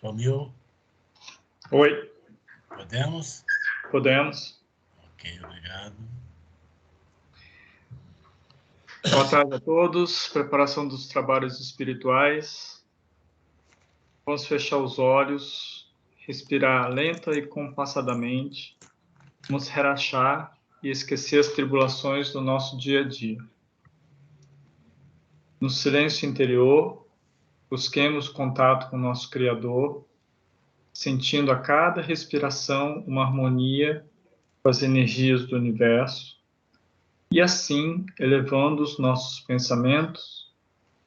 Romil, Oi, podemos? podemos. Ok, obrigado. Boa tarde a todos. Preparação dos trabalhos espirituais. Vamos fechar os olhos, respirar lenta e compassadamente. Vamos relaxar e esquecer as tribulações do nosso dia a dia. No silêncio interior, busquemos contato com o nosso Criador, sentindo a cada respiração uma harmonia com as energias do universo, e assim, elevando os nossos pensamentos,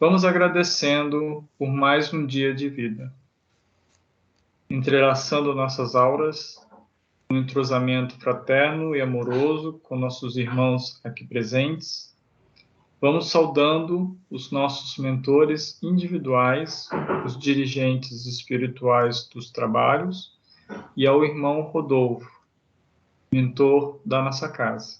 vamos agradecendo por mais um dia de vida. Entrelaçando nossas auras, um entrosamento fraterno e amoroso com nossos irmãos aqui presentes, vamos saudando os nossos mentores individuais, os dirigentes espirituais dos trabalhos, e ao irmão Rodolfo, mentor da nossa casa.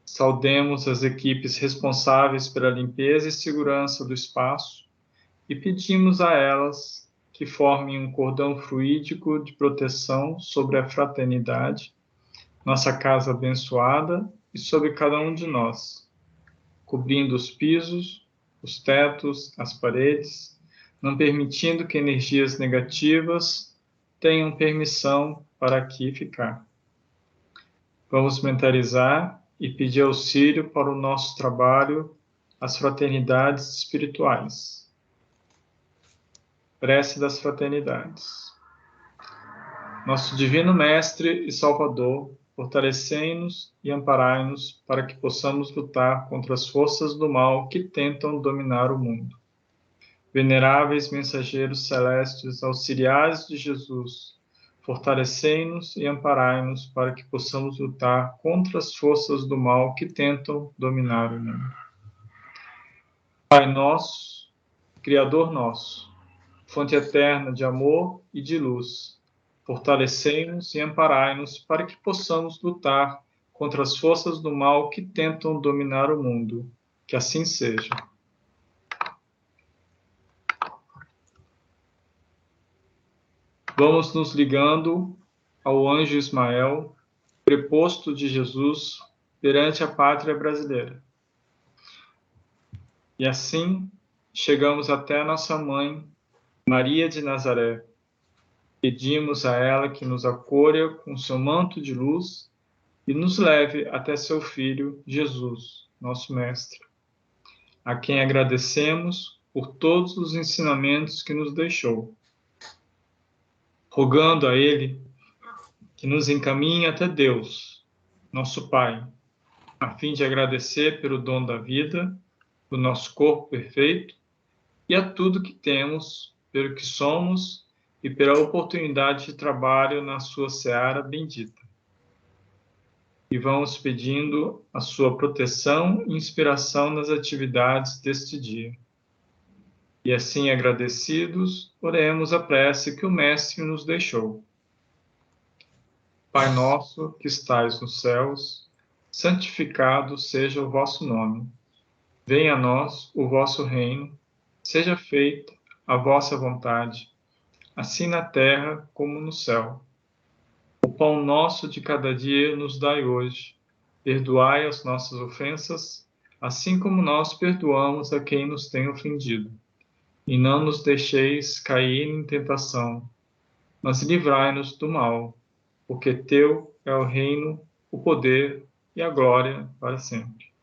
Saudemos as equipes responsáveis pela limpeza e segurança do espaço e pedimos a elas que formem um cordão fluídico de proteção sobre a fraternidade, nossa casa abençoada e sobre cada um de nós, cobrindo os pisos, os tetos, as paredes, não permitindo que energias negativas tenham permissão para aqui ficar. Vamos mentalizar e pedir auxílio para o nosso trabalho, as fraternidades espirituais. Prece das fraternidades. Nosso Divino Mestre e Salvador, fortalecei-nos e amparai-nos para que possamos lutar contra as forças do mal que tentam dominar o mundo. Veneráveis mensageiros celestes, auxiliares de Jesus, fortalecei-nos e amparai-nos para que possamos lutar contra as forças do mal que tentam dominar o mundo. Pai nosso, Criador nosso, fonte eterna de amor e de luz, fortalecei-nos e amparai-nos para que possamos lutar contra as forças do mal que tentam dominar o mundo. Que assim seja. Vamos nos ligando ao anjo Ismael, preposto de Jesus perante a pátria brasileira. E assim chegamos até a nossa mãe, Maria de Nazaré. Pedimos a ela que nos acolha com seu manto de luz e nos leve até seu Filho, Jesus, nosso Mestre, a quem agradecemos por todos os ensinamentos que nos deixou, rogando a Ele que nos encaminhe até Deus, nosso Pai, a fim de agradecer pelo dom da vida, do nosso corpo perfeito e a tudo que temos, pelo que somos e pela oportunidade de trabalho na sua seara bendita. E vamos pedindo a sua proteção e inspiração nas atividades deste dia. E assim, agradecidos, oremos a prece que o Mestre nos deixou. Pai nosso, que estais nos céus, santificado seja o vosso nome. Venha a nós o vosso reino, seja feita a vossa vontade, assim na terra como no céu. O pão nosso de cada dia nos dai hoje. Perdoai as nossas ofensas, assim como nós perdoamos a quem nos tem ofendido. E não nos deixeis cair em tentação, mas livrai-nos do mal, porque teu é o reino, o poder e a glória para sempre.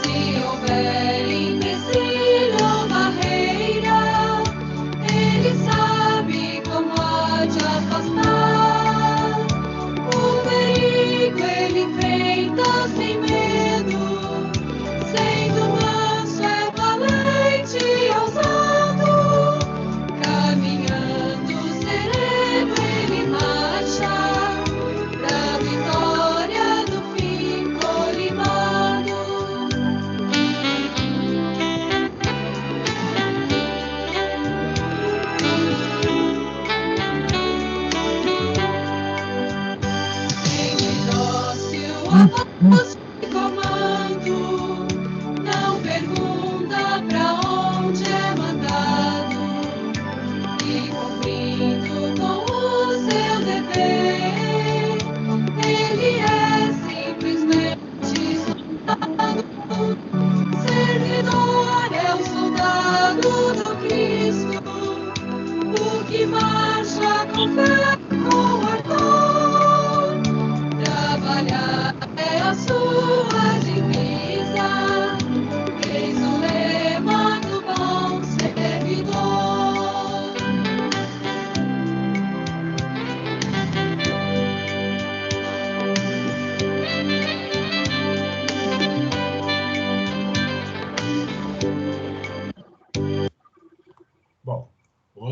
Se houver empecilho, barreira, ele sabe.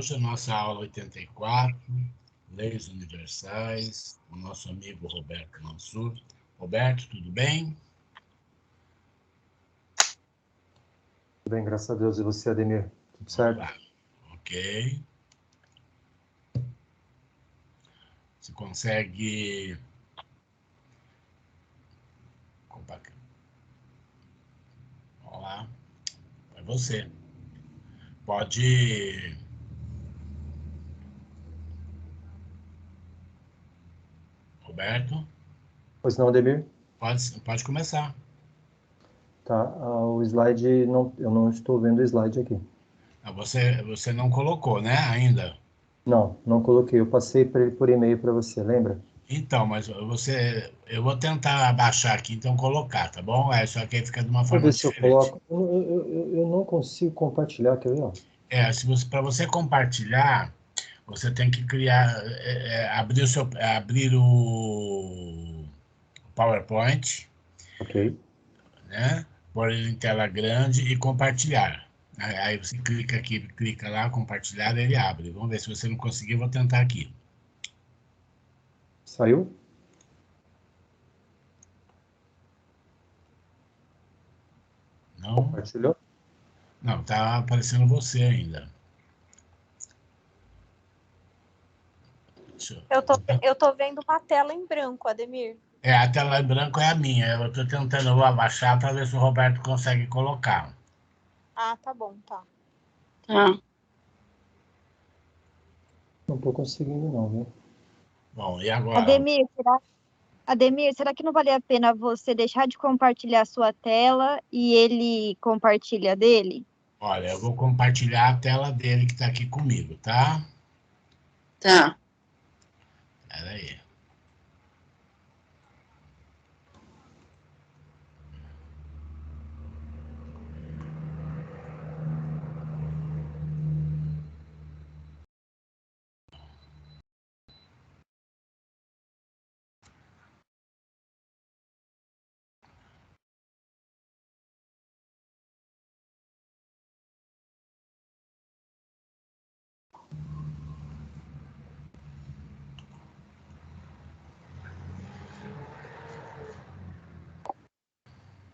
Hoje a nossa aula 84, Leis Universais, o nosso amigo Roberto Mansur. Roberto, tudo bem? Tudo bem, graças a Deus. E você, Ademir? Tudo certo? Olá. Ok. Você consegue... Olá, é você. Pode... Roberto? Pois não, Ademir? Pode começar. Tá, o slide, não, eu não estou vendo o slide aqui. Você não colocou, né, ainda? Não coloquei. Eu passei por e-mail para você, lembra? Então, mas eu vou tentar abaixar aqui, então colocar, tá bom? Só que aí fica de uma Deixa eu forma ver se eu diferente. coloco. Eu não consigo compartilhar, quer ver? Ó? Para você compartilhar, você tem que criar, abrir o PowerPoint, Ok. né? Pôr ele em tela grande e compartilhar. Aí você clica aqui, clica lá, compartilhar, ele abre. Vamos ver se você não conseguir, eu vou tentar aqui. Saiu? Não? Compartilhou? Não, tá aparecendo você ainda. Eu tô vendo uma tela em branco, Ademir. A tela em branco é a minha. Eu estou tentando, eu vou abaixar para ver se o Roberto consegue colocar. Ah, tá bom, tá. Tá. Não estou conseguindo, não, viu? Bom, e agora? Ademir, será que não vale a pena você deixar de compartilhar a sua tela e ele compartilha dele? Olha, eu vou compartilhar a tela dele que está aqui comigo, tá? Tá. Espera aí.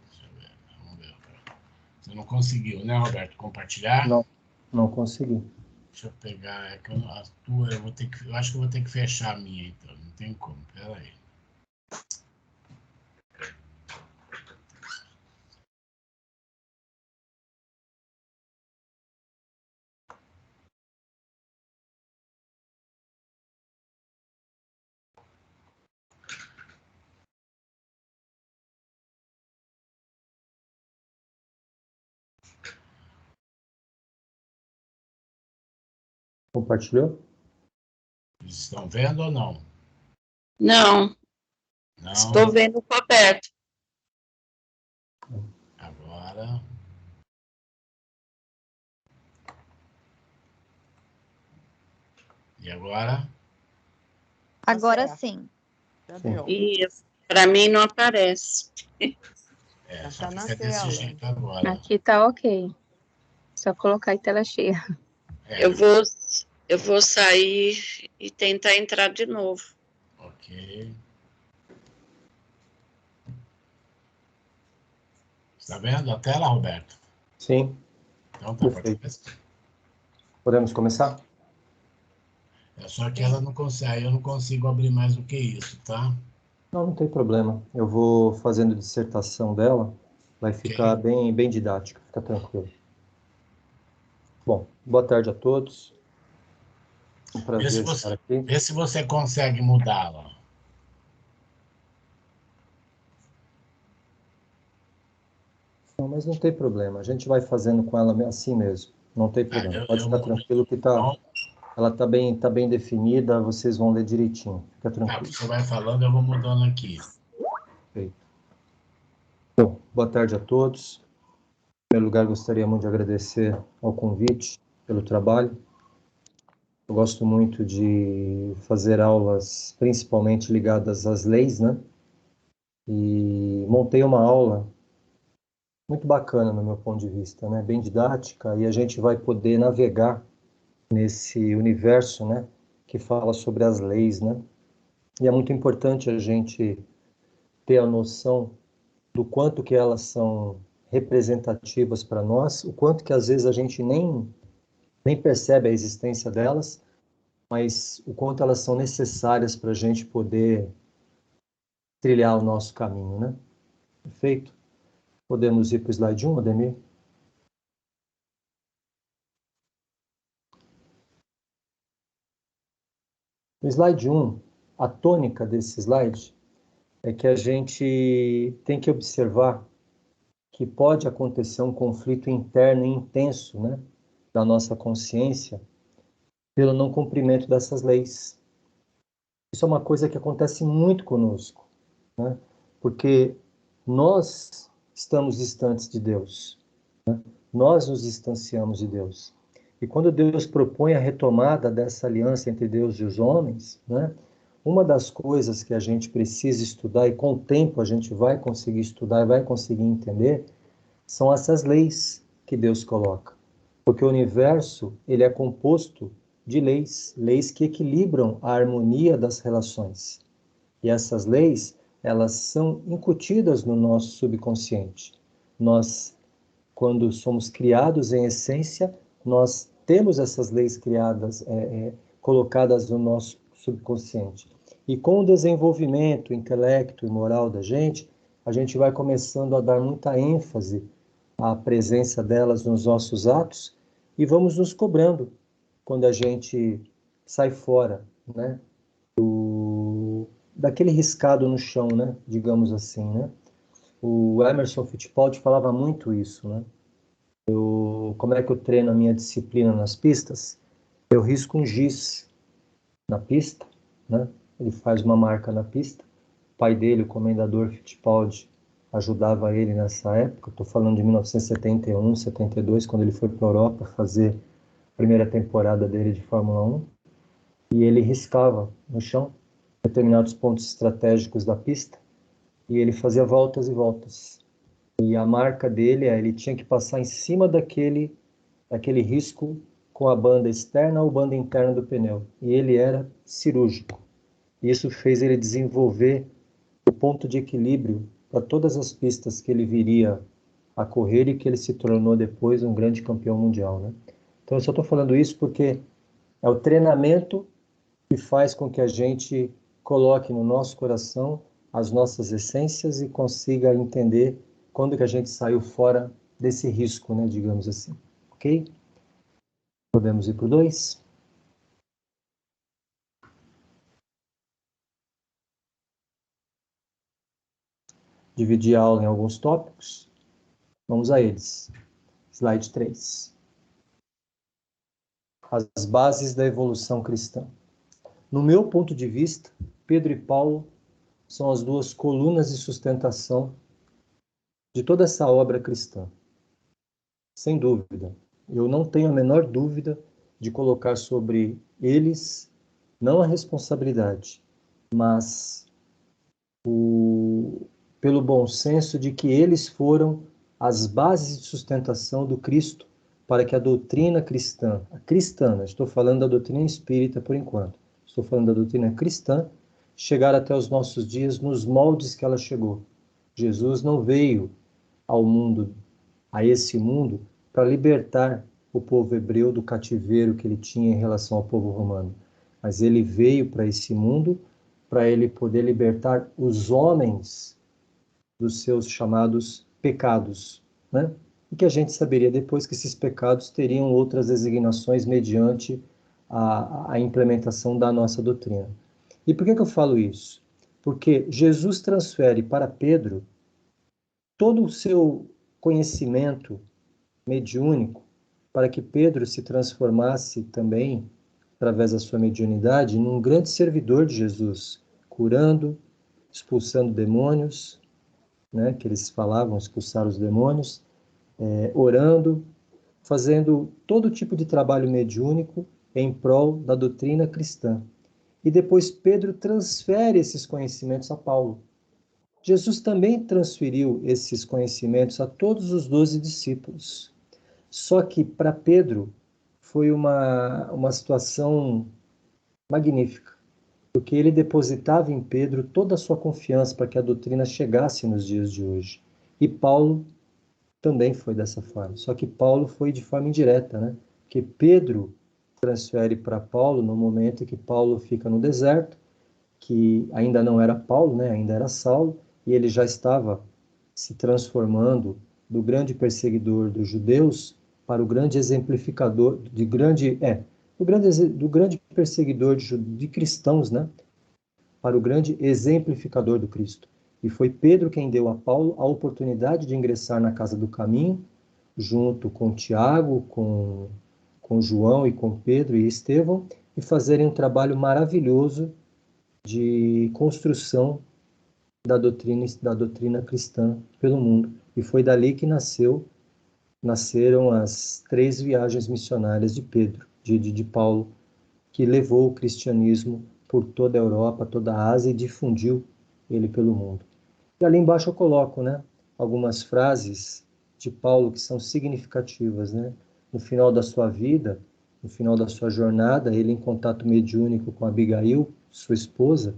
Deixa eu ver, vamos ver. Você não conseguiu, né, Roberto, compartilhar? Não consegui. Deixa eu pegar, a tua, eu acho que eu vou ter que fechar a minha, então, não tem como, espera aí. Compartilhou? Eles estão vendo ou não? Não, Não? estou vendo o Roberto. Agora... E agora? Agora sim. E para mim não aparece. Só que fica desse jeito agora. Aqui tá ok. Só colocar em tela cheia. Eu vou sair e tentar entrar de novo. Ok. Está vendo a tela, Roberto? Sim. Então tá, pode Perfeito. começar. Podemos começar? Só que ela não consegue, aí eu não consigo abrir mais do que isso, tá? Não tem problema. Eu vou fazendo dissertação dela. Vai ficar bem didático, fica tranquilo. Bom, boa tarde a todos. Um prazer estar aqui. Vê se você consegue mudá-la. Não, mas não tem problema. A gente vai fazendo com ela assim mesmo. Não tem problema. Pode ficar tranquilo que ela tá bem definida. Vocês vão ler direitinho. Fica tranquilo. Você vai falando, eu vou mudando aqui. Perfeito. Bom, boa tarde a todos. Em primeiro lugar, gostaria muito de agradecer ao convite, pelo trabalho. Eu gosto muito de fazer aulas, principalmente ligadas às leis, né? E montei uma aula muito bacana no meu ponto de vista, né? Bem didática, e a gente vai poder navegar nesse universo, né, que fala sobre as leis, né? E é muito importante a gente ter a noção do quanto que elas são representativas para nós, o quanto que às vezes a gente nem percebe a existência delas, mas o quanto elas são necessárias para a gente poder trilhar o nosso caminho, né? Perfeito? Podemos ir para o slide 1, Ademir? No slide 1, a tônica desse slide é que a gente tem que observar que pode acontecer um conflito interno e intenso, né, da nossa consciência pelo não cumprimento dessas leis. Isso é uma coisa que acontece muito conosco, né? Porque nós estamos distantes de Deus, né? Nós nos distanciamos de Deus. E quando Deus propõe a retomada dessa aliança entre Deus e os homens, né? Uma das coisas que a gente precisa estudar, e com o tempo a gente vai conseguir estudar e vai conseguir entender, são essas leis que Deus coloca. Porque o universo, ele é composto de leis, leis que equilibram a harmonia das relações. E essas leis, elas são incutidas no nosso subconsciente. Nós, quando somos criados em essência, nós temos essas leis criadas, colocadas no nosso subconsciente. E com o desenvolvimento intelecto e moral da gente, a gente vai começando a dar muita ênfase à presença delas nos nossos atos e vamos nos cobrando quando a gente sai fora, né, daquele riscado no chão, né, digamos assim, né. O Emerson Fittipaldi falava muito isso, né. Como é que eu treino a minha disciplina nas pistas? Eu risco um giz na pista, né? Ele faz uma marca na pista. O pai dele, o comendador Fittipaldi, ajudava ele nessa época. Estou falando de 1971, 72, quando ele foi para a Europa fazer a primeira temporada dele de Fórmula 1. E ele riscava no chão determinados pontos estratégicos da pista e ele fazia voltas e voltas. E a marca dele, ele tinha que passar em cima daquele risco com a banda externa ou banda interna do pneu. E ele era cirúrgico. Isso fez ele desenvolver o ponto de equilíbrio para todas as pistas que ele viria a correr e que ele se tornou depois um grande campeão mundial, né? Então eu só estou falando isso porque é o treinamento que faz com que a gente coloque no nosso coração as nossas essências e consiga entender quando que a gente saiu fora desse risco, né, digamos assim. Ok? Podemos ir para o 2? Dividir a aula em alguns tópicos. Vamos a eles. Slide 3. As bases da evolução cristã. No meu ponto de vista, Pedro e Paulo são as duas colunas de sustentação de toda essa obra cristã. Sem dúvida. Eu não tenho a menor dúvida de colocar sobre eles não a responsabilidade, mas pelo bom senso de que eles foram as bases de sustentação do Cristo para que a doutrina cristã, estou falando da doutrina espírita por enquanto, estou falando da doutrina cristã, chegar até os nossos dias nos moldes que ela chegou. Jesus não veio ao mundo, a esse mundo, para libertar o povo hebreu do cativeiro que ele tinha em relação ao povo romano, mas ele veio para esse mundo para ele poder libertar os homens dos seus chamados pecados, né? E que a gente saberia depois que esses pecados teriam outras designações mediante a implementação da nossa doutrina. E por que eu falo isso? Porque Jesus transfere para Pedro todo o seu conhecimento mediúnico para que Pedro se transformasse também, através da sua mediunidade, num grande servidor de Jesus, curando, expulsando demônios, né, que eles falavam, expulsar os demônios, orando, fazendo todo tipo de trabalho mediúnico em prol da doutrina cristã. E depois Pedro transfere esses conhecimentos a Paulo. Jesus também transferiu esses conhecimentos a todos os 12 discípulos. Só que para Pedro foi uma situação magnífica, porque ele depositava em Pedro toda a sua confiança para que a doutrina chegasse nos dias de hoje. E Paulo também foi dessa forma, só que Paulo foi de forma indireta, né? Porque Pedro transfere para Paulo no momento que Paulo fica no deserto, que ainda não era Paulo, né? Ainda era Saulo, e ele já estava se transformando do grande perseguidor dos judeus para o grande exemplificador do grande perseguidor de cristãos, né? Para o grande exemplificador do Cristo. E foi Pedro quem deu a Paulo a oportunidade de ingressar na casa do caminho, junto com Tiago, com João e com Pedro e Estevão, e fazerem um trabalho maravilhoso de construção da doutrina cristã pelo mundo. E foi dali que nasceram as 3 viagens missionárias de Pedro, de Paulo, que levou o cristianismo por toda a Europa, toda a Ásia e difundiu ele pelo mundo. E ali embaixo eu coloco, né, algumas frases de Paulo que são significativas, né? No final da sua vida, no final da sua jornada, ele em contato mediúnico com Abigail, sua esposa,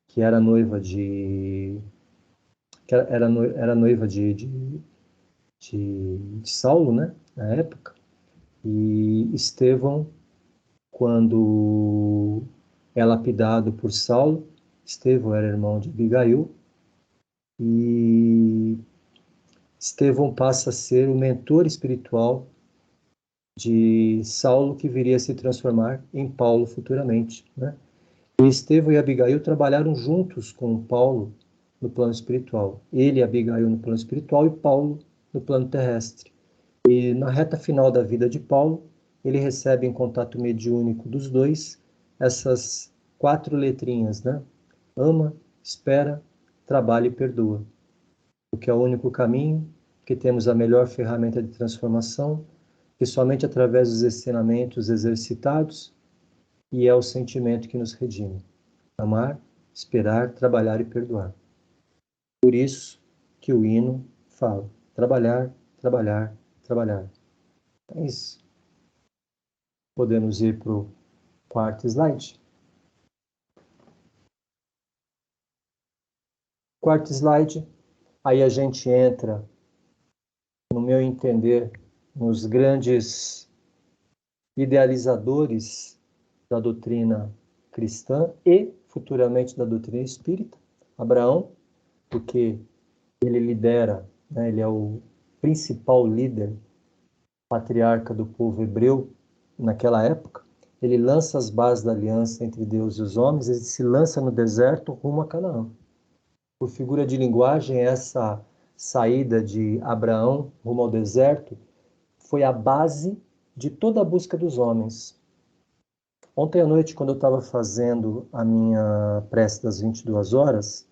que era noiva de Saulo, né, na época, e Estevão, quando é lapidado por Saulo, Estevão era irmão de Abigail, e Estevão passa a ser o mentor espiritual de Saulo, que viria a se transformar em Paulo futuramente, né? E Estevão e Abigail trabalharam juntos com Paulo no plano espiritual. Ele e Abigail no plano espiritual e Paulo no plano terrestre. E na reta final da vida de Paulo, ele recebe em contato mediúnico dos dois essas 4 letrinhas, né? Ama, espera, trabalha e perdoa. Porque é o único caminho, que temos a melhor ferramenta de transformação, que somente através dos ensinamentos exercitados, e é o sentimento que nos redime. Amar, esperar, trabalhar e perdoar. Por isso que o hino fala: trabalhar, trabalhar, trabalhar. É isso. Podemos ir para o 4º slide. 4º slide, aí a gente entra, no meu entender, nos grandes idealizadores da doutrina cristã e futuramente da doutrina espírita. Abraão, porque ele lidera, né, ele é o principal líder, patriarca do povo hebreu naquela época. Ele lança as bases da aliança entre Deus e os homens, ele se lança no deserto rumo a Canaã. Por figura de linguagem, essa saída de Abraão rumo ao deserto foi a base de toda a busca dos homens. Ontem à noite, quando eu estava fazendo a minha prece das 22 horas,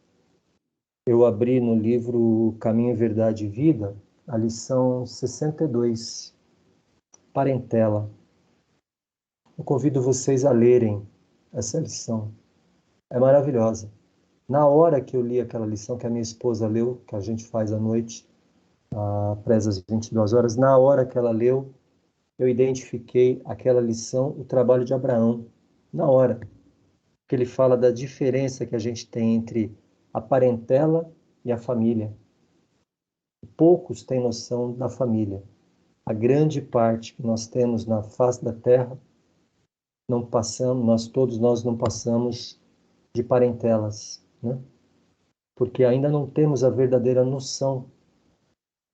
eu abri no livro Caminho, Verdade e Vida, a lição 62, Parentela. Eu convido vocês a lerem essa lição. É maravilhosa. Na hora que eu li aquela lição que a minha esposa leu, que a gente faz à noite, a prece das 22 horas, na hora que ela leu, eu identifiquei aquela lição, o trabalho de Abraão, na hora. Que ele fala da diferença que a gente tem entre a parentela e a família. Poucos têm noção da família. A grande parte que nós temos na face da terra, não passamos, nós não passamos de parentelas, né? Porque ainda não temos a verdadeira noção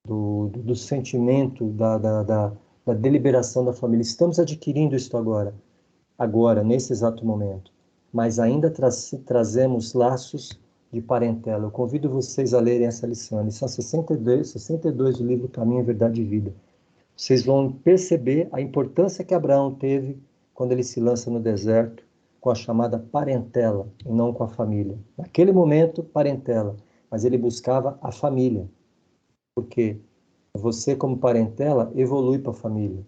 do sentimento, da deliberação da família. Estamos adquirindo isso agora, nesse exato momento. Mas ainda trazemos laços de parentela. Eu convido vocês a lerem essa lição, a lição 62 do livro Caminho, Verdade e Vida. Vocês vão perceber a importância que Abraão teve quando ele se lança no deserto com a chamada parentela, e não com a família. Naquele momento, parentela, mas ele buscava a família. Porque você, como parentela, evolui para a família.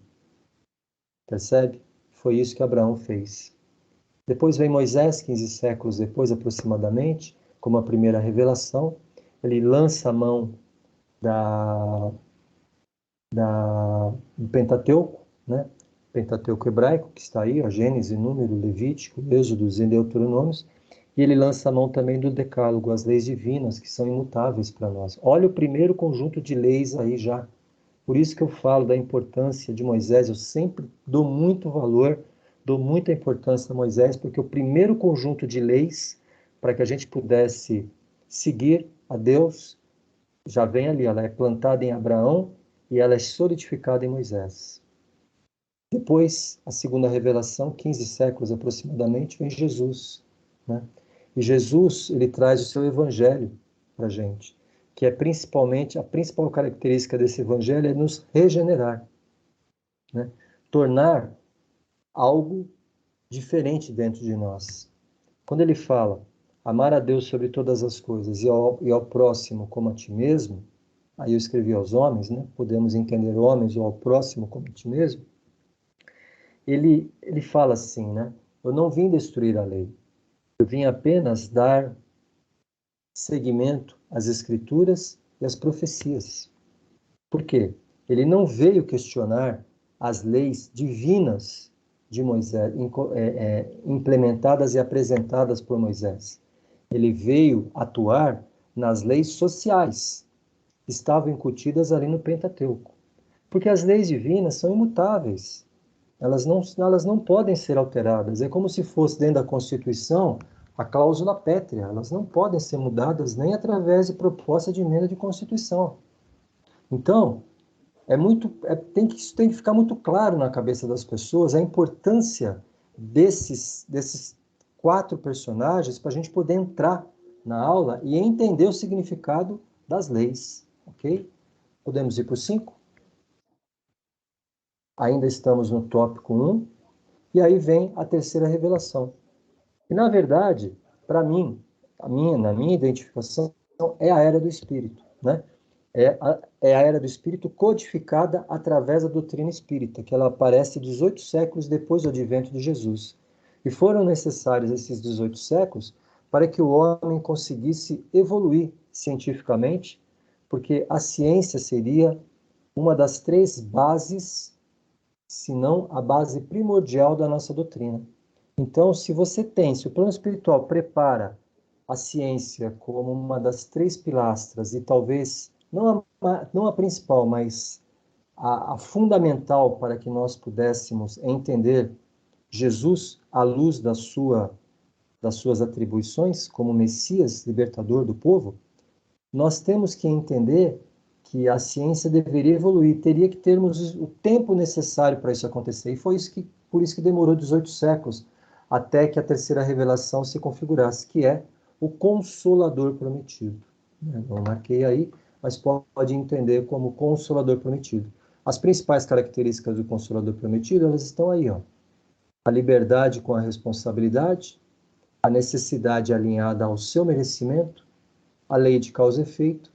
Percebe? Foi isso que Abraão fez. Depois vem Moisés, 15 séculos depois, aproximadamente, como a primeira revelação. Ele lança a mão do Pentateuco, né? Pentateuco hebraico, que está aí, a Gênesis, Número, Levítico, Êxodos e Deuteronômios, e ele lança a mão também do Decálogo, as leis divinas, que são imutáveis para nós. Olha o primeiro conjunto de leis aí já. Por isso que eu falo da importância de Moisés, eu sempre dou muito valor, dou muita importância a Moisés, porque o primeiro conjunto de leis, para que a gente pudesse seguir a Deus, já vem ali, ela é plantada em Abraão e ela é solidificada em Moisés. Depois, a segunda revelação, 15 séculos aproximadamente, vem Jesus, né? E Jesus, ele traz o seu evangelho para a gente, que é principalmente, a principal característica desse evangelho é nos regenerar, né? Tornar algo diferente dentro de nós. Quando ele fala, amar a Deus sobre todas as coisas e ao próximo como a ti mesmo, aí eu escrevi aos homens, né? Podemos entender homens ou ao próximo como a ti mesmo. Ele fala assim, né? Eu não vim destruir a lei, eu vim apenas dar seguimento às escrituras e às profecias. Por quê? Ele não veio questionar as leis divinas de Moisés, implementadas e apresentadas por Moisés. Ele veio atuar nas leis sociais que estavam incutidas ali no Pentateuco. Porque as leis divinas são imutáveis. Elas não podem ser alteradas. É como se fosse dentro da Constituição a cláusula pétrea. Elas não podem ser mudadas nem através de proposta de emenda de Constituição. Então, isso tem que ficar muito claro na cabeça das pessoas a importância desses 4 personagens para a gente poder entrar na aula e entender o significado das leis. Ok? Podemos ir para o 5? Ainda estamos no tópico 1, e aí vem a terceira revelação. E, na verdade, para mim, na minha identificação, é a era do Espírito, né? É a era do Espírito codificada através da doutrina espírita, que ela aparece 18 séculos depois do advento de Jesus. E foram necessários esses 18 séculos para que o homem conseguisse evoluir cientificamente, porque a ciência seria uma das 3 bases, se não a base primordial da nossa doutrina. Então, se o plano espiritual prepara a ciência como uma das 3 pilastras, e talvez, não a principal, mas a fundamental para que nós pudéssemos entender Jesus à luz das suas atribuições como Messias, libertador do povo, nós temos que entender que a ciência deveria evoluir, teria que termos o tempo necessário para isso acontecer. E foi por isso que demorou 18 séculos até que a terceira revelação se configurasse, que é o Consolador prometido. Não marquei aí, mas pode entender como Consolador prometido. As principais características do Consolador prometido, elas estão aí, ó. A liberdade com a responsabilidade, a necessidade alinhada ao seu merecimento, a lei de causa e efeito,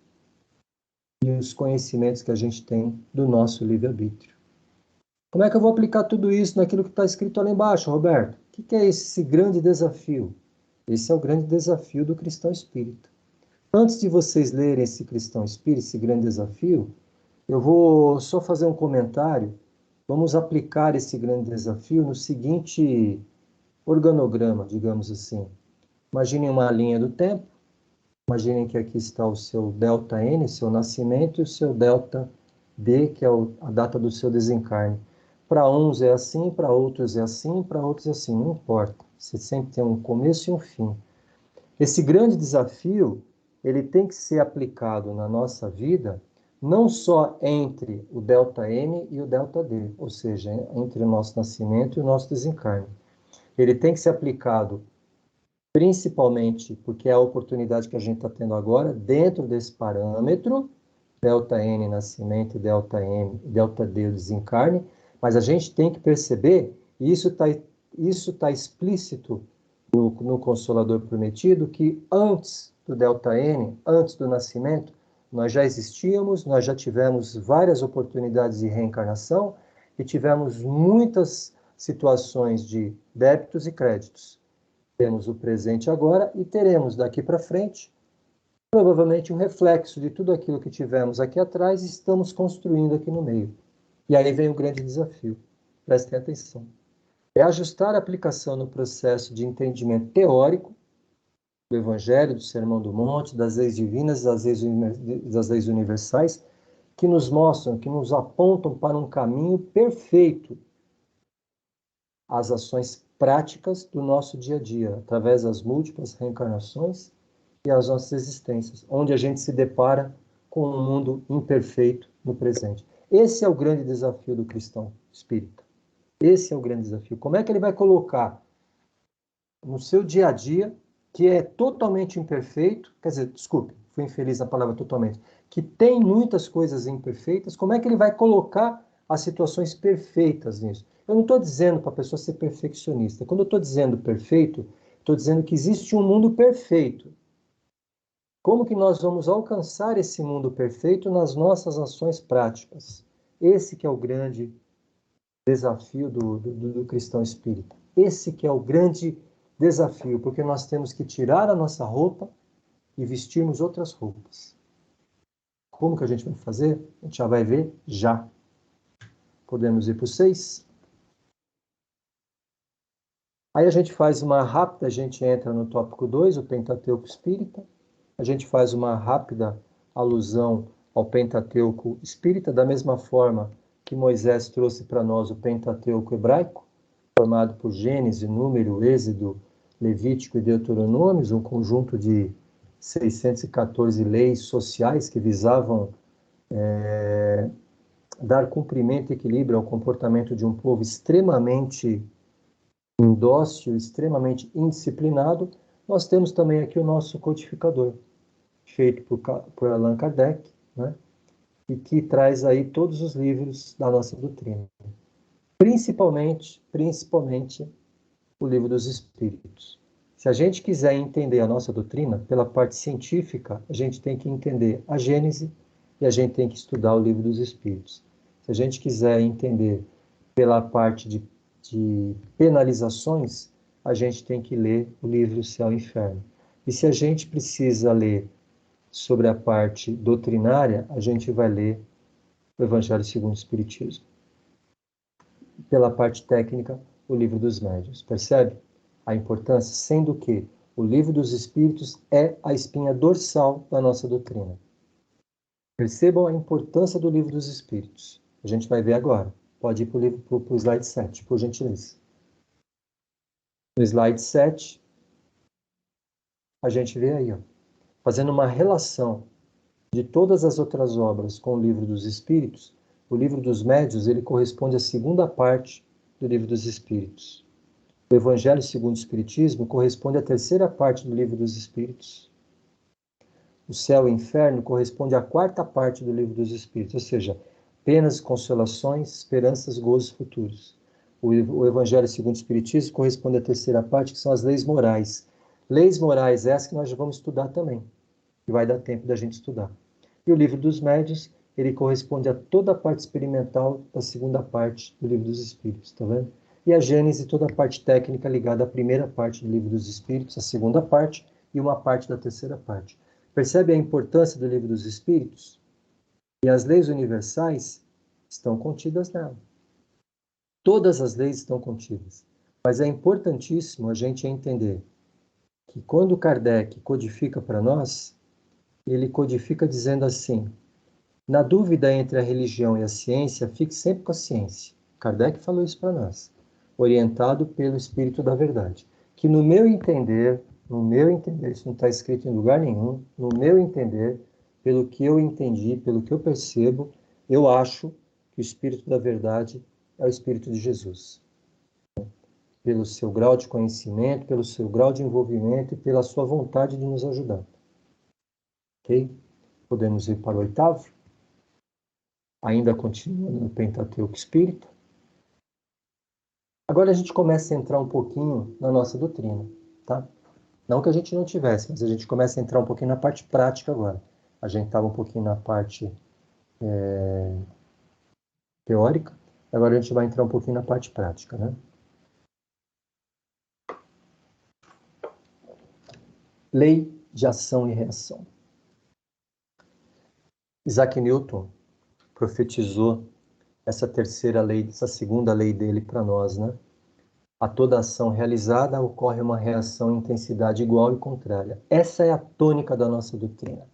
e os conhecimentos que a gente tem do nosso livre-arbítrio. Como é que eu vou aplicar tudo isso naquilo que está escrito ali embaixo, Roberto? O que é esse grande desafio? Esse é o grande desafio do cristão espírita. Antes de vocês lerem esse cristão espírita, esse grande desafio, eu vou só fazer um comentário. Vamos aplicar esse grande desafio no seguinte organograma, digamos assim. Imaginem uma linha do tempo. Imaginem que aqui está o seu ΔN, seu nascimento, e o seu ΔD, que é a data do seu desencarne. Para uns é assim, para outros é assim, para outros é assim, não importa. Você sempre tem um começo e um fim. Esse grande desafio, ele tem que ser aplicado na nossa vida, não só entre o ΔN e o ΔD, ou seja, entre o nosso nascimento e o nosso desencarne. Ele tem que ser aplicado principalmente porque é a oportunidade que a gente está tendo agora, dentro desse parâmetro, ΔN nascimento e ΔD desencarne, mas a gente tem que perceber, e isso tá explícito no Consolador Prometido, que antes do ΔN, antes do nascimento, nós já existíamos, nós já tivemos várias oportunidades de reencarnação e tivemos muitas situações de débitos e créditos. Temos o presente agora e teremos daqui para frente, provavelmente um reflexo de tudo aquilo que tivemos aqui atrás e estamos construindo aqui no meio. E aí vem o grande desafio. prestem atenção, é ajustar a aplicação no processo de entendimento teórico do Evangelho, do Sermão do Monte, das leis divinas, das leis universais, que nos mostram, que nos apontam para um caminho perfeito às ações práticas do nosso dia a dia, através das múltiplas reencarnações e as nossas existências, onde a gente se depara com um mundo imperfeito no presente. Esse é o grande desafio do cristão espírita. Esse é o grande desafio. Como é que ele vai colocar no seu dia a dia, que é totalmente imperfeito, quer dizer, desculpe, fui infeliz na palavra totalmente, que tem muitas coisas imperfeitas, como é que ele vai colocar as situações perfeitas nisso? Eu não estou dizendo para a pessoa ser perfeccionista. Quando eu estou dizendo perfeito, estou dizendo que existe um mundo perfeito. Como que nós vamos alcançar esse mundo perfeito nas nossas ações práticas? Esse que é o grande desafio do cristão espírita. Esse que é o grande desafio, porque nós temos que tirar a nossa roupa e vestirmos outras roupas. Como que a gente vai fazer? A gente já vai ver já. Podemos ir para o 6? Aí a gente faz uma rápida, a gente entra no tópico 2, o Pentateuco Espírita. A gente faz uma rápida alusão ao Pentateuco Espírita, da mesma forma que Moisés trouxe para nós o Pentateuco Hebraico, formado por Gênesis, Número, Êxodo, Levítico e Deuteronômios, um conjunto de 614 leis sociais que visavam dar cumprimento e equilíbrio ao comportamento de um povo extremamente indócil, extremamente indisciplinado. Nós temos também aqui o nosso codificador, feito por Allan Kardec, né? E que traz aí todos os livros da nossa doutrina. Principalmente o Livro dos Espíritos. Se a gente quiser entender a nossa doutrina, pela parte científica, a gente tem que entender a Gênese e a gente tem que estudar o Livro dos Espíritos. Se a gente quiser entender pela parte de penalizações, a gente tem que ler o livro Céu e Inferno. E se a gente precisa ler sobre a parte doutrinária, a gente vai ler o Evangelho segundo o Espiritismo. Pela parte técnica, o Livro dos Médiuns. Percebe a importância? Sendo que o Livro dos Espíritos é a espinha dorsal da nossa doutrina. Percebam a importância do Livro dos Espíritos. A gente vai ver agora. Pode ir para o slide 7, por gentileza. No slide 7, a gente vê aí, ó, fazendo uma relação de todas as outras obras com o Livro dos Espíritos, o Livro dos Médiuns, ele corresponde à segunda parte do Livro dos Espíritos. O Evangelho segundo o Espiritismo corresponde à terceira parte do Livro dos Espíritos. O Céu e o Inferno corresponde à quarta parte do Livro dos Espíritos, ou seja, penas, consolações, esperanças, gozos futuros. O Evangelho segundo o Espiritismo corresponde à terceira parte, que são as leis morais. Leis morais essas que nós já vamos estudar também, e vai dar tempo da gente estudar. E o Livro dos Médiuns, ele corresponde a toda a parte experimental da segunda parte do Livro dos Espíritos, tá vendo? E a Gênese, toda a parte técnica ligada à primeira parte do Livro dos Espíritos, a segunda parte e uma parte da terceira parte. Percebe a importância do Livro dos Espíritos? E as leis universais estão contidas nela. Todas as leis estão contidas. Mas é importantíssimo a gente entender que quando Kardec codifica para nós, ele codifica dizendo assim: na dúvida entre a religião e a ciência, fique sempre com a ciência. Kardec falou isso para nós, orientado pelo Espírito da Verdade. Que no meu entender, isso não está escrito em lugar nenhum, no meu entender, pelo que eu entendi, pelo que eu percebo, eu acho que o Espírito da Verdade é o Espírito de Jesus. Pelo seu grau de conhecimento, pelo seu grau de envolvimento e pela sua vontade de nos ajudar. Ok? Podemos ir para o 8º? Ainda continuando no Pentateuco Espírita. Agora a gente começa a entrar um pouquinho na nossa doutrina, tá? Não que a gente não tivesse, mas a gente começa a entrar um pouquinho na parte prática agora. A gente estava um pouquinho na parte teórica, agora a gente vai entrar um pouquinho na parte prática, né? Lei de ação e reação. Isaac Newton profetizou essa terceira lei, essa segunda lei dele para nós, né? A toda ação realizada ocorre uma reação em intensidade igual e contrária. Essa é a tônica da nossa doutrina.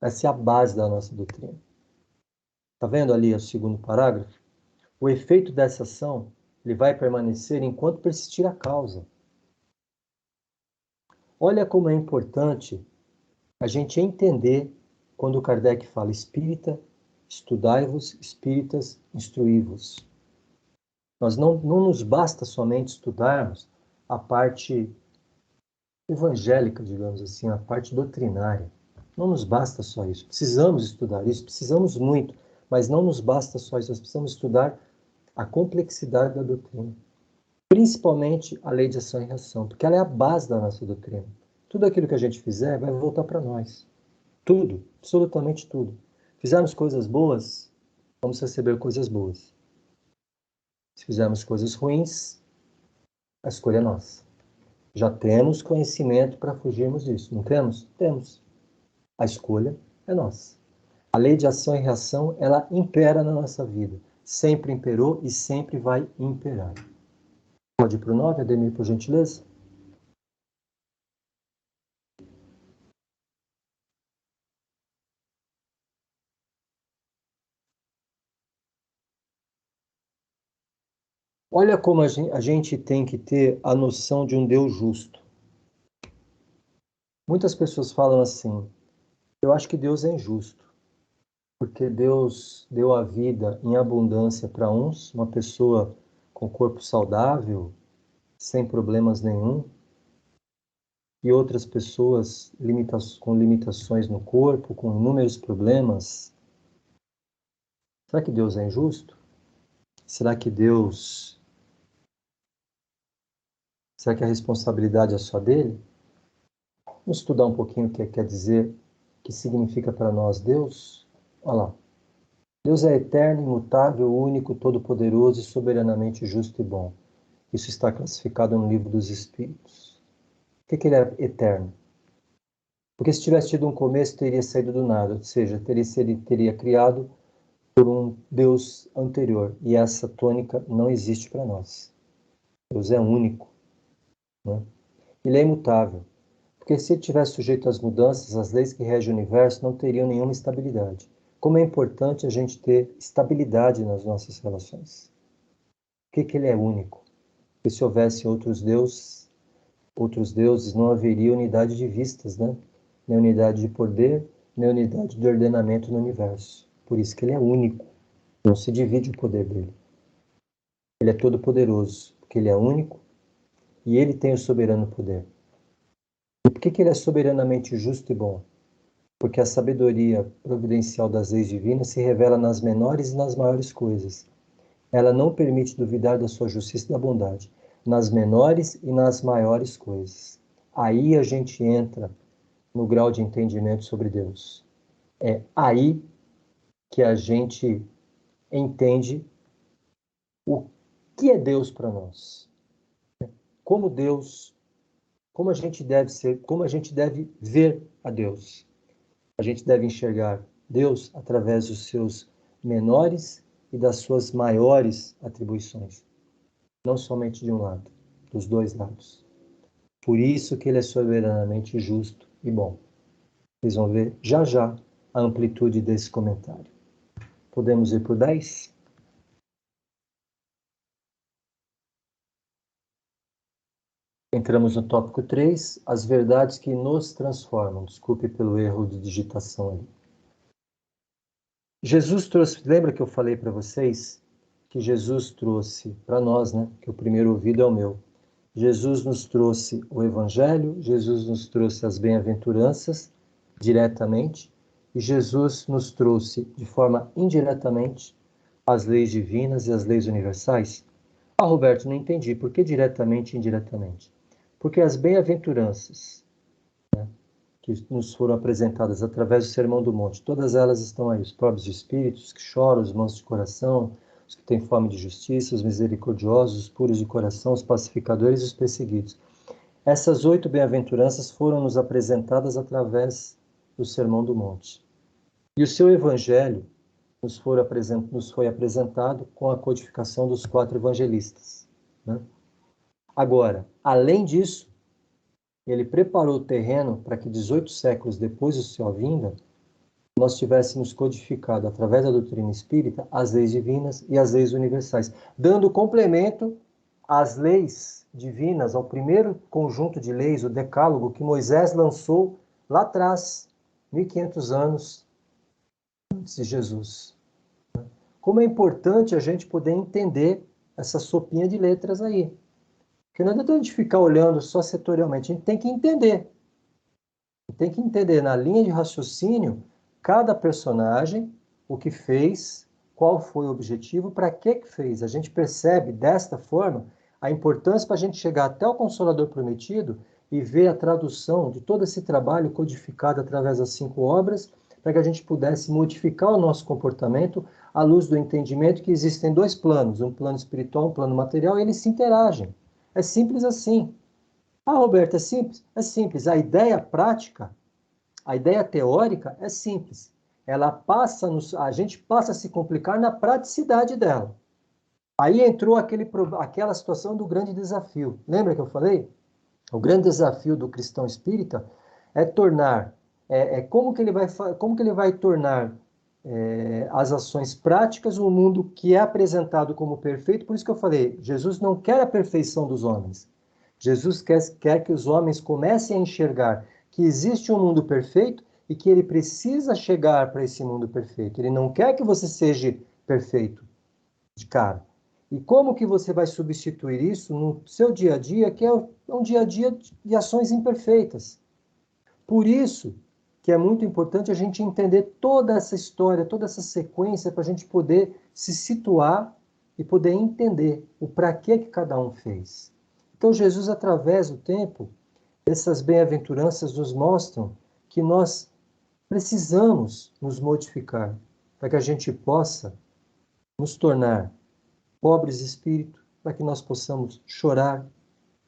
Essa é a base da nossa doutrina. Está vendo ali o segundo parágrafo? O efeito dessa ação ele vai permanecer enquanto persistir a causa. Olha como é importante a gente entender quando Kardec fala espírita, estudai-vos, espíritas, instruí-vos. Nós não nos basta somente estudarmos a parte evangélica, digamos assim, a parte doutrinária. Não nos basta só isso. Precisamos estudar isso, precisamos muito, mas não nos basta só isso. Nós precisamos estudar a complexidade da doutrina. Principalmente a lei de ação e reação, porque ela é a base da nossa doutrina. Tudo aquilo que a gente fizer vai voltar para nós. Tudo, absolutamente tudo. Fizermos coisas boas, vamos receber coisas boas. Se fizermos coisas ruins, a escolha é nossa. Já temos conhecimento para fugirmos disso, não temos? Temos. A escolha é nossa. A lei de ação e reação, ela impera na nossa vida. Sempre imperou e sempre vai imperar. Pode ir para o 9, Ademir, por gentileza? Olha como a gente tem que ter a noção de um Deus justo. Muitas pessoas falam assim, eu acho que Deus é injusto, porque Deus deu a vida em abundância para uns, uma pessoa com corpo saudável, sem problemas nenhum, e outras pessoas com limitações no corpo, com inúmeros problemas. Será que Deus é injusto? Será que a responsabilidade é só dele? Vamos estudar um pouquinho o que quer dizer, o que significa para nós Deus? Olha lá. Deus é eterno, imutável, único, todo-poderoso e soberanamente justo e bom. Isso está classificado no Livro dos Espíritos. Por que ele é eterno? Porque se tivesse tido um começo, teria saído do nada, ou seja, teria criado por um Deus anterior. E essa tônica não existe para nós. Deus é único. Né? Ele é imutável. Porque se ele tivesse sujeito às mudanças, as leis que regem o universo não teriam nenhuma estabilidade. Como é importante a gente ter estabilidade nas nossas relações. Por que ele é único? Porque se houvesse outros deuses, não haveria unidade de vistas, né? Nem unidade de poder, nem unidade de ordenamento no universo. Por isso que ele é único. Não se divide o poder dele. Ele é todo-poderoso, porque ele é único e ele tem o soberano poder. E por que ele é soberanamente justo e bom? Porque a sabedoria providencial das leis divinas se revela nas menores e nas maiores coisas. Ela não permite duvidar da sua justiça e da bondade, nas menores e nas maiores coisas. Aí a gente entra no grau de entendimento sobre Deus. É aí que a gente entende o que é Deus para nós. Como Deus, como a gente deve ser, como a gente deve ver a Deus. A gente deve enxergar Deus através dos seus menores e das suas maiores atribuições. Não somente de um lado, dos dois lados. Por isso que ele é soberanamente justo e bom. Vocês vão ver já já a amplitude desse comentário. Podemos ir por 10? Entramos no tópico 3, as verdades que nos transformam. Desculpe pelo erro de digitação ali. Jesus trouxe, lembra que eu falei para vocês que Jesus trouxe para nós, né? Que o primeiro ouvido é o meu. Jesus nos trouxe o Evangelho, Jesus nos trouxe as bem-aventuranças diretamente, e Jesus nos trouxe de forma indiretamente as leis divinas e as leis universais. Ah, Roberto, não entendi. Por que diretamente e indiretamente? Porque as bem-aventuranças, né, que nos foram apresentadas através do Sermão do Monte, todas elas estão aí, os pobres de espírito, os que choram, os mansos de coração, os que têm fome de justiça, os misericordiosos, os puros de coração, os pacificadores e os perseguidos. Essas 8 bem-aventuranças foram nos apresentadas através do Sermão do Monte. E o seu Evangelho, nos foi apresentado com a codificação dos 4 evangelistas, né? Agora, além disso, ele preparou o terreno para que 18 séculos depois de sua vinda, nós tivéssemos codificado, através da doutrina espírita, as leis divinas e as leis universais, dando complemento às leis divinas, ao primeiro conjunto de leis, o Decálogo, que Moisés lançou lá atrás, 1500 anos antes de Jesus. Como é importante a gente poder entender essa sopinha de letras aí. Porque não adianta a gente ficar olhando só setorialmente, a gente tem que entender. Tem que entender na linha de raciocínio cada personagem, o que fez, qual foi o objetivo, para que fez. A gente percebe desta forma a importância para a gente chegar até o Consolador Prometido e ver a tradução de todo esse trabalho codificado através das 5 obras, para que a gente pudesse modificar o nosso comportamento à luz do entendimento que existem 2 planos, um plano espiritual, um plano material, e eles se interagem. É simples assim. Ah, Roberto, é simples? É simples. A ideia prática, a ideia teórica é simples. A gente passa a se complicar na praticidade dela. Aí entrou aquela situação do grande desafio. Lembra que eu falei? O grande desafio do cristão espírita é tornar, como que ele vai tornar as ações práticas um mundo que é apresentado como perfeito. Por isso que eu falei, Jesus não quer a perfeição dos homens. Jesus quer que os homens comecem a enxergar que existe um mundo perfeito e que ele precisa chegar para esse mundo perfeito. Ele não quer que você seja perfeito de cara. E como que você vai substituir isso no seu dia a dia, que é um dia a dia de ações imperfeitas? Por isso que é muito importante a gente entender toda essa história, toda essa sequência, para a gente poder se situar e poder entender o para que cada um fez. Então, Jesus, através do tempo, essas bem-aventuranças nos mostram que nós precisamos nos modificar para que a gente possa nos tornar pobres de espírito, para que nós possamos chorar,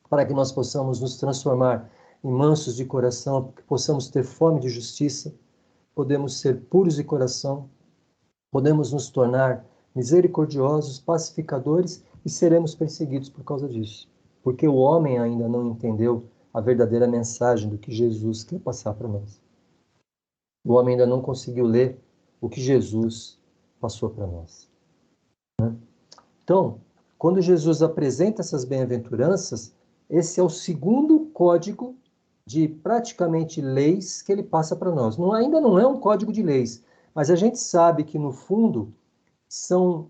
para que nós possamos nos transformar em mansos de coração, para que possamos ter fome de justiça, podemos ser puros de coração, podemos nos tornar misericordiosos, pacificadores e seremos perseguidos por causa disso. Porque o homem ainda não entendeu a verdadeira mensagem do que Jesus quer passar para nós. O homem ainda não conseguiu ler o que Jesus passou para nós. Né? Então, quando Jesus apresenta essas bem-aventuranças, esse é o segundo código de praticamente leis que ele passa para nós. Ainda não é um código de leis, mas a gente sabe que, no fundo, são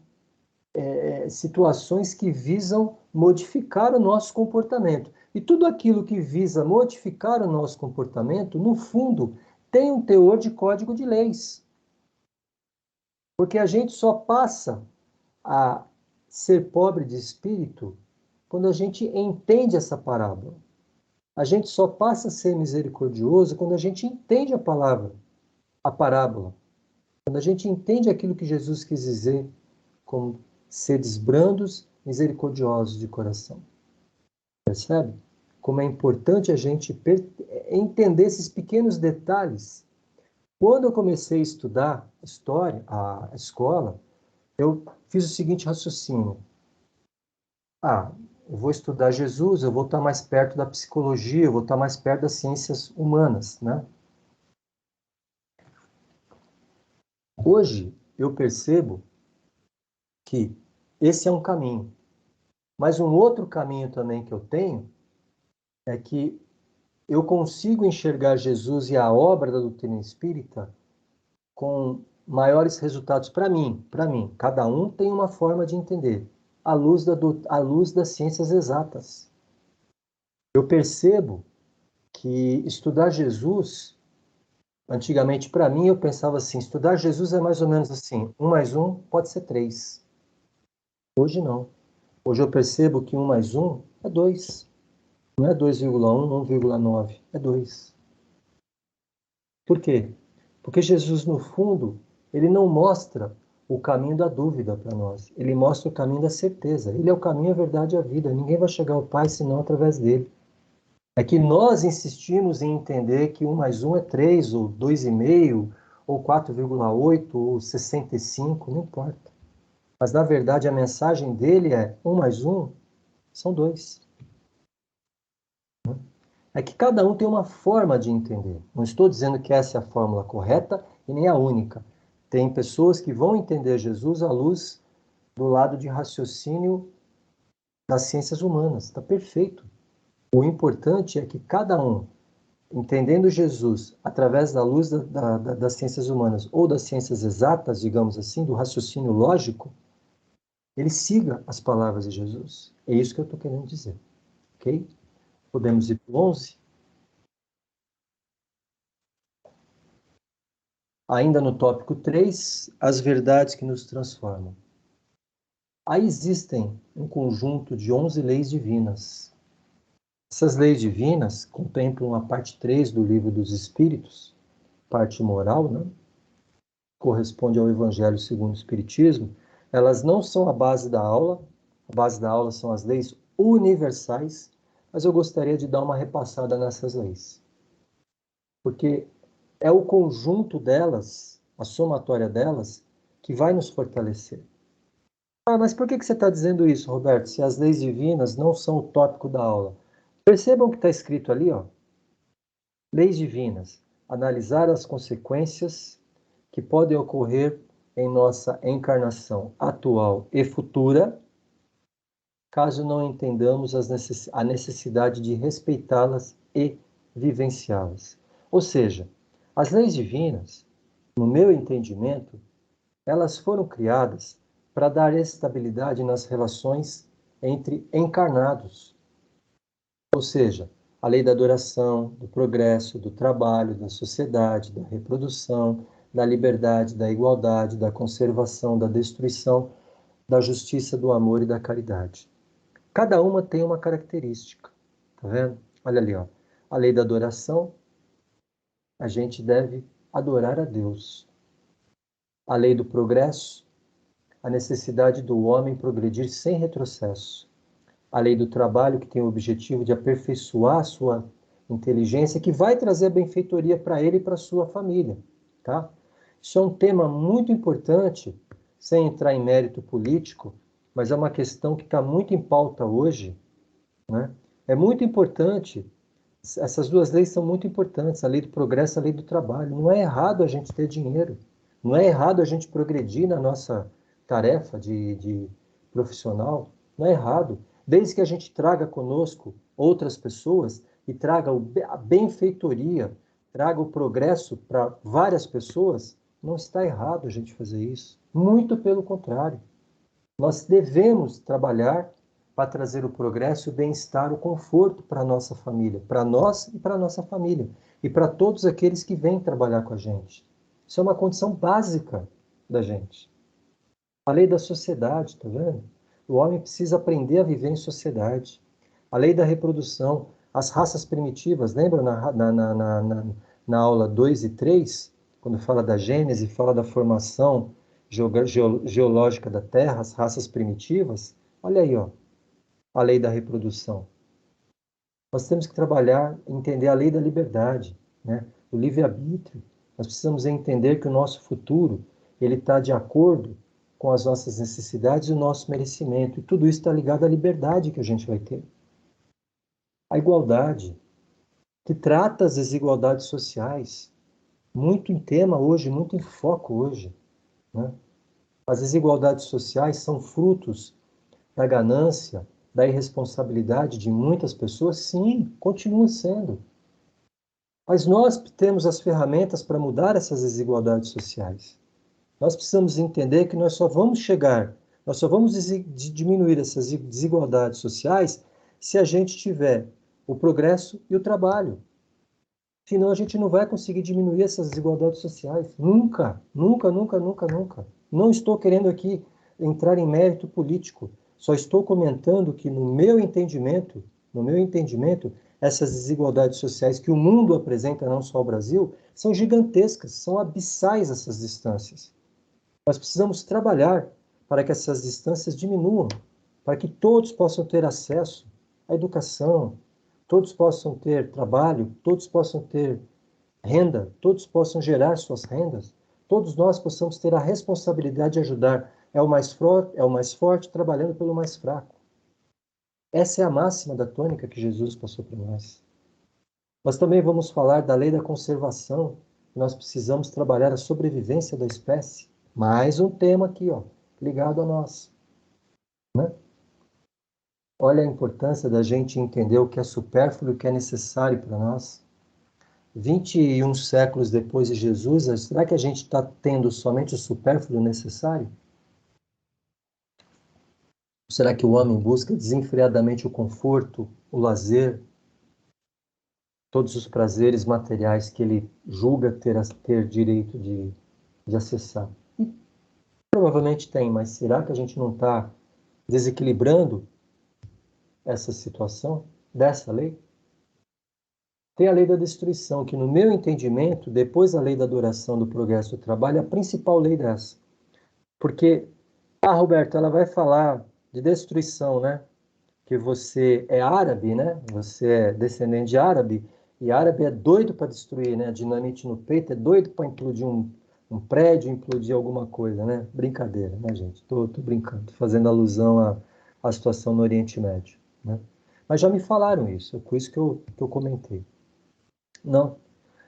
situações que visam modificar o nosso comportamento. E tudo aquilo que visa modificar o nosso comportamento, no fundo, tem um teor de código de leis. Porque a gente só passa a ser pobre de espírito quando a gente entende essa parábola. A gente só passa a ser misericordioso quando a gente entende a parábola. Quando a gente entende aquilo que Jesus quis dizer como seres brandos, misericordiosos de coração. Percebe? Como é importante a gente entender esses pequenos detalhes. Quando eu comecei a estudar história, a escola, eu fiz o seguinte raciocínio. Eu vou estudar Jesus, eu vou estar mais perto da psicologia, eu vou estar mais perto das ciências humanas, né? Hoje, eu percebo que esse é um caminho. Mas um outro caminho também que eu tenho é que eu consigo enxergar Jesus e a obra da doutrina espírita com maiores resultados para mim. Cada um tem uma forma de entender, à luz das ciências exatas. Eu percebo que estudar Jesus, antigamente para mim eu pensava assim, estudar Jesus é mais ou menos assim, 1 mais 1 pode ser 3. Hoje não. Hoje eu percebo que 1 mais 1 é 2. Não é 2,1, 1,9, é 2. Por quê? Porque Jesus, no fundo, ele não mostra o caminho da dúvida para nós. Ele mostra o caminho da certeza. Ele é o caminho, a verdade e a vida. Ninguém vai chegar ao Pai senão através dele. É que nós insistimos em entender que 1 mais 1 é 3, ou 2,5, ou 4,8, ou 65, não importa. Mas, na verdade, a mensagem dele é 1 mais 1 são 2. É que cada um tem uma forma de entender. Não estou dizendo que essa é a fórmula correta e nem a única. Tem pessoas que vão entender Jesus à luz do lado de raciocínio das ciências humanas. Está perfeito. O importante é que cada um, entendendo Jesus através da luz das ciências humanas ou das ciências exatas, digamos assim, do raciocínio lógico, ele siga as palavras de Jesus. É isso que eu estou querendo dizer. Ok? Podemos ir para o 11? Ainda no tópico 3, as verdades que nos transformam. Aí existem um conjunto de 11 leis divinas. Essas leis divinas contemplam a parte 3 do livro dos Espíritos, parte moral, né? Corresponde ao Evangelho segundo o Espiritismo. Elas não são a base da aula são as leis universais, mas eu gostaria de dar uma repassada nessas leis. Porque é o conjunto delas, a somatória delas, que vai nos fortalecer. Ah, mas por que você está dizendo isso, Roberto, se as leis divinas não são o tópico da aula? Percebam que está escrito ali, ó. Leis divinas. Analisar as consequências que podem ocorrer em nossa encarnação atual e futura, caso não entendamos a necessidade de respeitá-las e vivenciá-las. Ou seja, as leis divinas, no meu entendimento, elas foram criadas para dar estabilidade nas relações entre encarnados. Ou seja, a lei da adoração, do progresso, do trabalho, da sociedade, da reprodução, da liberdade, da igualdade, da conservação, da destruição, da justiça, do amor e da caridade. Cada uma tem uma característica, tá vendo? Olha ali, ó. A lei da adoração, a gente deve adorar a Deus. A lei do progresso, a necessidade do homem progredir sem retrocesso. A lei do trabalho, que tem o objetivo de aperfeiçoar a sua inteligência, que vai trazer a benfeitoria para ele e para a sua família, tá? Isso é um tema muito importante, sem entrar em mérito político, mas é uma questão que está muito em pauta hoje, né? É muito importante, essas duas leis são muito importantes, a lei do progresso e a lei do trabalho. Não é errado a gente ter dinheiro, não é errado a gente progredir na nossa tarefa de profissional, não é errado. Desde que a gente traga conosco outras pessoas e traga a benfeitoria, traga o progresso para várias pessoas, não está errado a gente fazer isso. Muito pelo contrário. Nós devemos trabalhar para trazer o progresso, o bem-estar, o conforto para a nossa família, para nós e para a nossa família, e para todos aqueles que vêm trabalhar com a gente. Isso é uma condição básica da gente. A lei da sociedade, tá vendo? O homem precisa aprender a viver em sociedade. A lei da reprodução, as raças primitivas, lembra na aula 2 e 3, quando fala da Gênese, fala da formação geológica da Terra, as raças primitivas? Olha aí, ó, a lei da reprodução. Nós temos que trabalhar, entender a lei da liberdade, né? O livre-arbítrio. Nós precisamos entender que o nosso futuro ele está de acordo com as nossas necessidades e o nosso merecimento. E tudo isso está ligado à liberdade que a gente vai ter. A igualdade, que trata as desigualdades sociais, muito em tema hoje, muito em foco hoje, né? As desigualdades sociais são frutos da ganância, da irresponsabilidade de muitas pessoas? Sim, continua sendo. Mas nós temos as ferramentas para mudar essas desigualdades sociais. Nós precisamos entender que nós só vamos diminuir essas desigualdades sociais se a gente tiver o progresso e o trabalho. Senão a gente não vai conseguir diminuir essas desigualdades sociais. Nunca, nunca, nunca, nunca, nunca. Não estou querendo aqui entrar em mérito político. Só estou comentando que no meu entendimento, essas desigualdades sociais que o mundo apresenta, não só o Brasil, são gigantescas, são abissais essas distâncias. Nós precisamos trabalhar para que essas distâncias diminuam, para que todos possam ter acesso à educação, todos possam ter trabalho, todos possam ter renda, todos possam gerar suas rendas, todos nós possamos ter a responsabilidade de ajudar. É o mais forte trabalhando pelo mais fraco. Essa é a máxima da tônica que Jesus passou para nós. Mas também vamos falar da lei da conservação. Nós precisamos trabalhar a sobrevivência da espécie. Mais um tema aqui, ó, ligado a nós. Né? Olha a importância da gente entender o que é supérfluo e o que é necessário para nós. 21 séculos depois de Jesus, será que a gente está tendo somente o supérfluo necessário? Será que o homem busca desenfreadamente o conforto, o lazer, todos os prazeres materiais que ele julga ter direito de acessar? E provavelmente tem, mas será que a gente não está desequilibrando essa situação dessa lei? Tem a lei da destruição, que no meu entendimento, depois da lei da adoração, do progresso do trabalho, é a principal lei dessa. Porque, Roberto, ela vai falar de destruição, né? Que você é árabe, né? Você é descendente de árabe, e árabe é doido para destruir, né? A dinamite no peito é doido para implodir um prédio, implodir alguma coisa, né? Brincadeira, né, gente? Tô brincando, fazendo alusão à situação no Oriente Médio, né? Mas já me falaram isso, por isso que eu comentei. Não,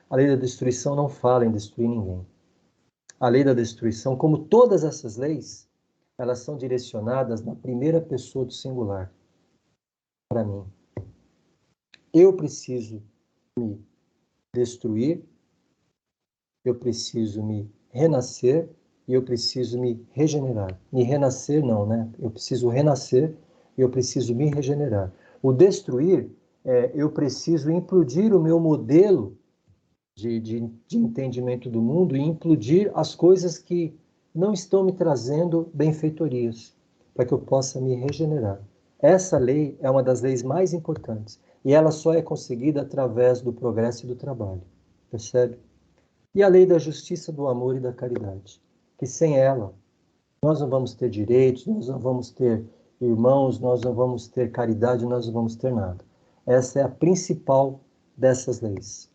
a lei da destruição não fala em destruir ninguém. A lei da destruição, como todas essas leis, elas são direcionadas na primeira pessoa do singular. Para mim. Eu preciso me destruir, eu preciso me renascer e eu preciso me regenerar. Me renascer não, né? Eu preciso renascer e eu preciso me regenerar. O destruir, eu preciso implodir o meu modelo de entendimento do mundo e implodir as coisas que não estão me trazendo benfeitorias, para que eu possa me regenerar. Essa lei é uma das leis mais importantes e ela só é conseguida através do progresso e do trabalho, percebe? E a lei da justiça, do amor e da caridade, que sem ela nós não vamos ter direitos, nós não vamos ter irmãos, nós não vamos ter caridade, nós não vamos ter nada. Essa é a principal dessas leis.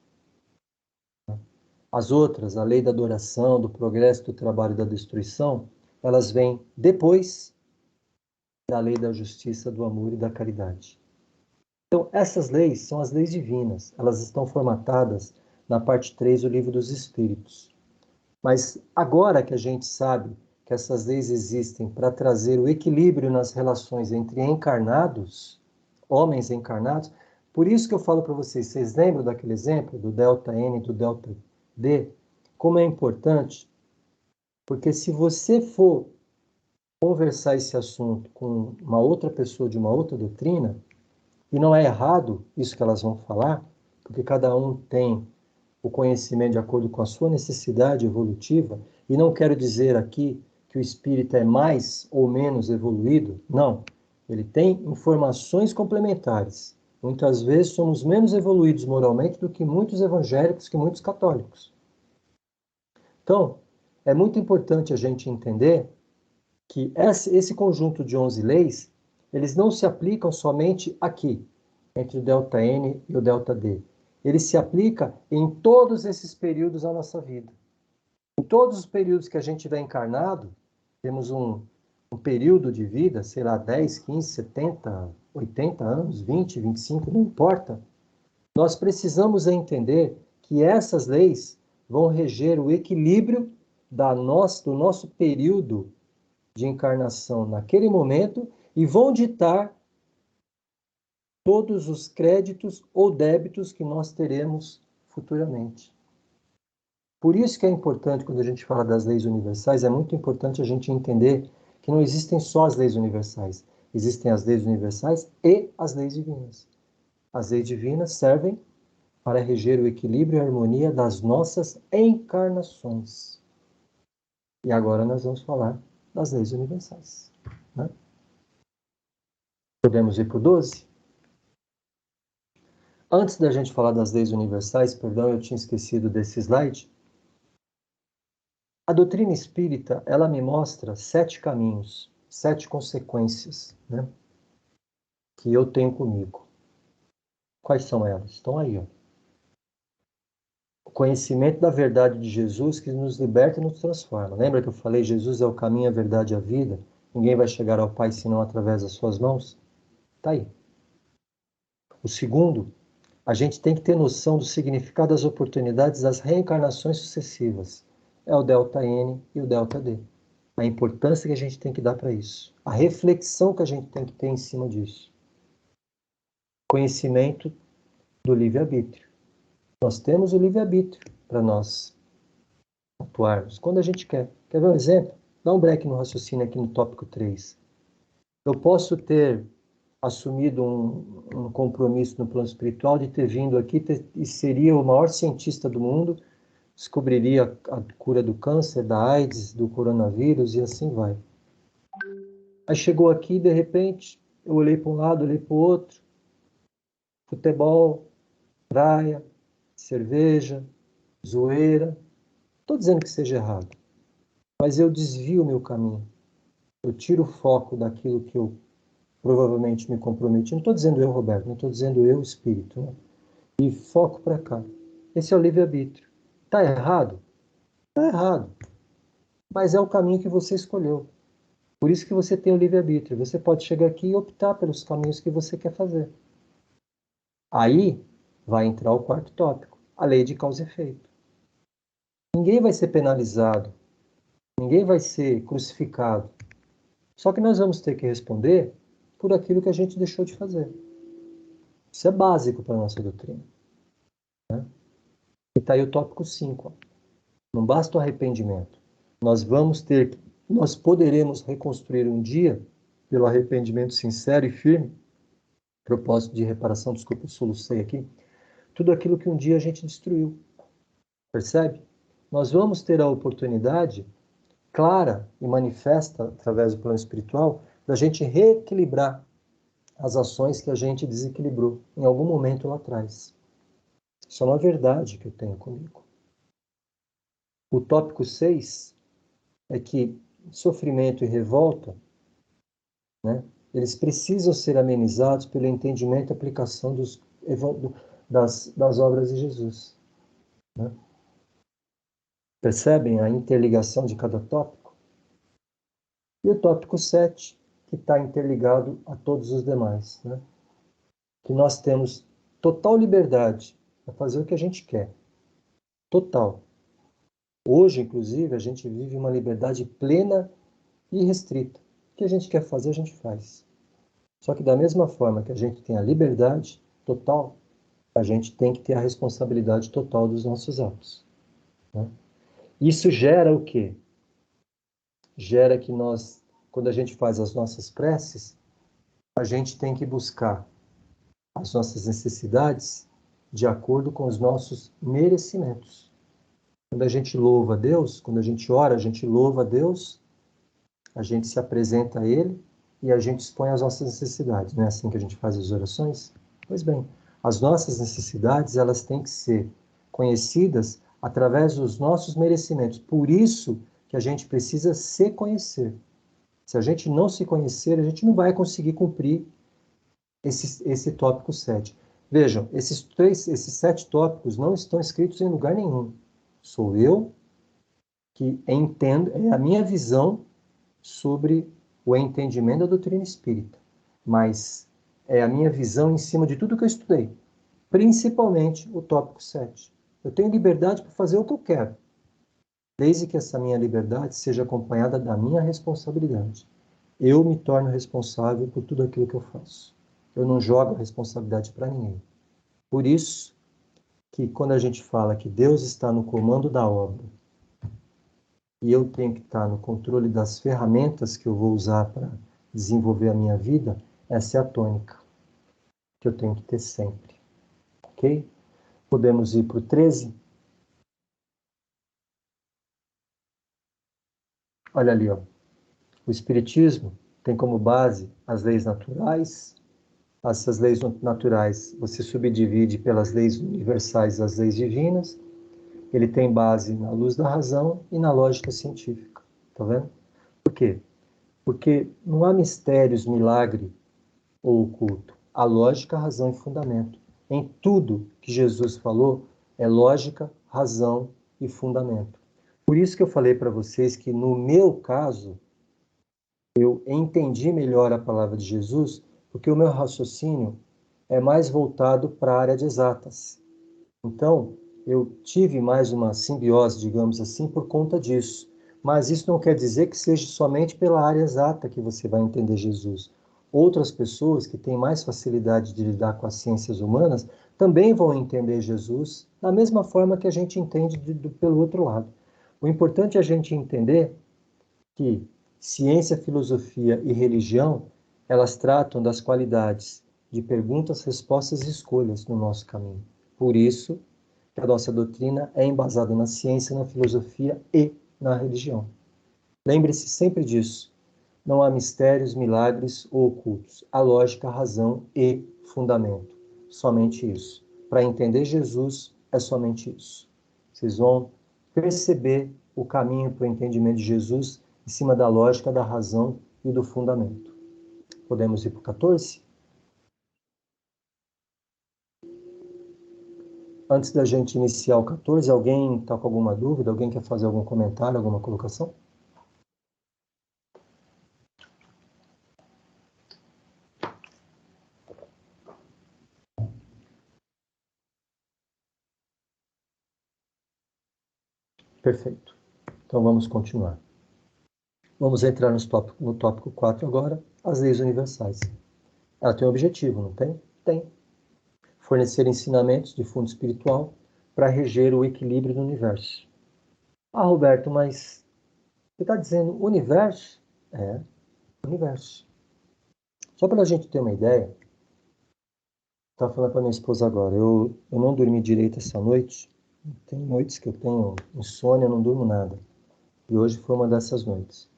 As outras, a lei da adoração, do progresso, do trabalho e da destruição, elas vêm depois da lei da justiça, do amor e da caridade. Então, essas leis são as leis divinas. Elas estão formatadas na parte 3 do Livro dos Espíritos. Mas agora que a gente sabe que essas leis existem para trazer o equilíbrio nas relações entre encarnados, homens encarnados, por isso que eu falo para vocês lembram daquele exemplo do delta N e do delta D? Como é importante? Porque se você for conversar esse assunto com uma outra pessoa de uma outra doutrina, e não é errado isso que elas vão falar, porque cada um tem o conhecimento de acordo com a sua necessidade evolutiva, e não quero dizer aqui que o espírita é mais ou menos evoluído, não. Ele tem informações complementares. Muitas vezes somos menos evoluídos moralmente do que muitos evangélicos, que muitos católicos. Então, é muito importante a gente entender que esse conjunto de 11 leis, eles não se aplicam somente aqui, entre o delta N e o delta D. Ele se aplica em todos esses períodos da nossa vida. Em todos os períodos que a gente estiver encarnado, temos um período de vida, sei lá, 10, 15, 70, 80 anos, 20, 25, não importa. Nós precisamos entender que essas leis vão reger o equilíbrio do nosso período de encarnação naquele momento e vão ditar todos os créditos ou débitos que nós teremos futuramente. Por isso que é importante, quando a gente fala das leis universais, é muito importante a gente entender que não existem só as leis universais. Existem as leis universais e as leis divinas. As leis divinas servem para reger o equilíbrio e a harmonia das nossas encarnações. E agora nós vamos falar das leis universais. Né? Podemos ir para o 12? Antes da gente falar das leis universais, perdão, eu tinha esquecido desse slide. A doutrina espírita, ela me mostra 7 caminhos, 7 consequências, né, que eu tenho comigo. Quais são elas? Estão aí, ó. o conhecimento da verdade de Jesus que nos liberta e nos transforma. Lembra que eu falei, Jesus é o caminho, a verdade e a vida? Ninguém vai chegar ao Pai senão através das suas mãos? Está aí. O segundo, a gente tem que ter noção do significado das oportunidades das reencarnações sucessivas. É o delta N e o delta D. A importância que a gente tem que dar para isso. A reflexão que a gente tem que ter em cima disso. Conhecimento do livre-arbítrio. Nós temos o livre-arbítrio para nós atuarmos quando a gente quer. Quer ver um exemplo? Dá um break no raciocínio aqui no tópico 3. Eu posso ter assumido um compromisso no plano espiritual de ter vindo aqui e seria o maior cientista do mundo, descobriria a cura do câncer, da AIDS, do coronavírus e assim vai. Aí chegou aqui e de repente eu olhei para um lado, olhei para o outro, futebol, praia, cerveja, zoeira. Estou dizendo que seja errado, mas eu desvio o meu caminho. Eu tiro o foco daquilo que eu provavelmente me comprometi. Não estou dizendo eu, Roberto, não estou dizendo eu, espírito, né? E foco para cá. Esse é o livre-arbítrio. Está errado? Está errado. Mas é o caminho que você escolheu. Por isso que você tem o livre-arbítrio. Você pode chegar aqui e optar pelos caminhos que você quer fazer. Aí vai entrar o quarto tópico, a lei de causa e efeito. Ninguém vai ser penalizado, ninguém vai ser crucificado. Só que nós vamos ter que responder por aquilo que a gente deixou de fazer. Isso é básico para a nossa doutrina. Né? E está aí o tópico 5. Não basta o arrependimento. Nós poderemos reconstruir um dia, pelo arrependimento sincero e firme, propósito de reparação, desculpa, eu solucei aqui, tudo aquilo que um dia a gente destruiu. Percebe? Nós vamos ter a oportunidade clara e manifesta, através do plano espiritual, da gente reequilibrar as ações que a gente desequilibrou em algum momento lá atrás. Isso é uma verdade que eu tenho comigo. O tópico 6 é que sofrimento e revolta, né, eles precisam ser amenizados pelo entendimento e aplicação das obras de Jesus. Né? Percebem a interligação de cada tópico? E o tópico 7, que está interligado a todos os demais. Né? Que nós temos total liberdade para fazer o que a gente quer. Total. Hoje, inclusive, a gente vive uma liberdade plena e restrita. O que a gente quer fazer, a gente faz. Só que da mesma forma que a gente tem a liberdade total, a gente tem que ter a responsabilidade total dos nossos atos. Né? Isso gera o quê? Gera que nós, quando a gente faz as nossas preces, a gente tem que buscar as nossas necessidades de acordo com os nossos merecimentos. Quando a gente louva a Deus, quando a gente ora, a gente louva a Deus, a gente se apresenta a Ele e a gente expõe as nossas necessidades. Não é assim que a gente faz as orações? Pois bem, as nossas necessidades, elas têm que ser conhecidas através dos nossos merecimentos. Por isso que a gente precisa se conhecer. Se a gente não se conhecer, a gente não vai conseguir cumprir esse tópico 7. Vejam, esses 7 tópicos não estão escritos em lugar nenhum. Sou eu que entendo, é a minha visão sobre o entendimento da doutrina espírita. Mas é a minha visão em cima de tudo que eu estudei. Principalmente o tópico 7. Eu tenho liberdade para fazer o que eu quero, desde que essa minha liberdade seja acompanhada da minha responsabilidade. Eu me torno responsável por tudo aquilo que eu faço. Eu não jogo a responsabilidade para ninguém. Por isso que quando a gente fala que Deus está no comando da obra e eu tenho que estar no controle das ferramentas que eu vou usar para desenvolver a minha vida, essa é a tônica que eu tenho que ter sempre. Ok? Podemos ir para o 13? Olha ali, ó. O Espiritismo tem como base as leis naturais. Essas leis naturais você subdivide pelas leis universais e as leis divinas. Ele tem base na luz da razão e na lógica científica. Tá vendo? Por quê? Porque não há mistérios, milagre ou oculto. Há lógica, razão e fundamento. Em tudo que Jesus falou, é lógica, razão e fundamento. Por isso que eu falei para vocês que, no meu caso, eu entendi melhor a palavra de Jesus, porque o meu raciocínio é mais voltado para a área de exatas. Então, eu tive mais uma simbiose, digamos assim, por conta disso. Mas isso não quer dizer que seja somente pela área exata que você vai entender Jesus. Outras pessoas que têm mais facilidade de lidar com as ciências humanas também vão entender Jesus da mesma forma que a gente entende pelo outro lado. O importante é a gente entender que ciência, filosofia e religião, elas tratam das qualidades de perguntas, respostas e escolhas no nosso caminho. Por isso, que a nossa doutrina é embasada na ciência, na filosofia e na religião. Lembre-se sempre disso. Não há mistérios, milagres ou ocultos. Há lógica, razão e fundamento. Somente isso. Para entender Jesus, é somente isso. Vocês vão perceber o caminho para o entendimento de Jesus em cima da lógica, da razão e do fundamento. Podemos ir para o 14? Antes da gente iniciar o 14, alguém está com alguma dúvida? Alguém quer fazer algum comentário, alguma colocação? Perfeito. Então vamos continuar. Vamos entrar no tópico 4 agora, as leis universais. Ela tem um objetivo, não tem? Tem. Fornecer ensinamentos de fundo espiritual para reger o equilíbrio do universo. Ah, Roberto, mas você está dizendo universo? É, universo. Só para a gente ter uma ideia, estava falando para minha esposa agora, eu não dormi direito essa noite, tem noites que eu tenho insônia, eu não durmo nada. E hoje foi uma dessas noites.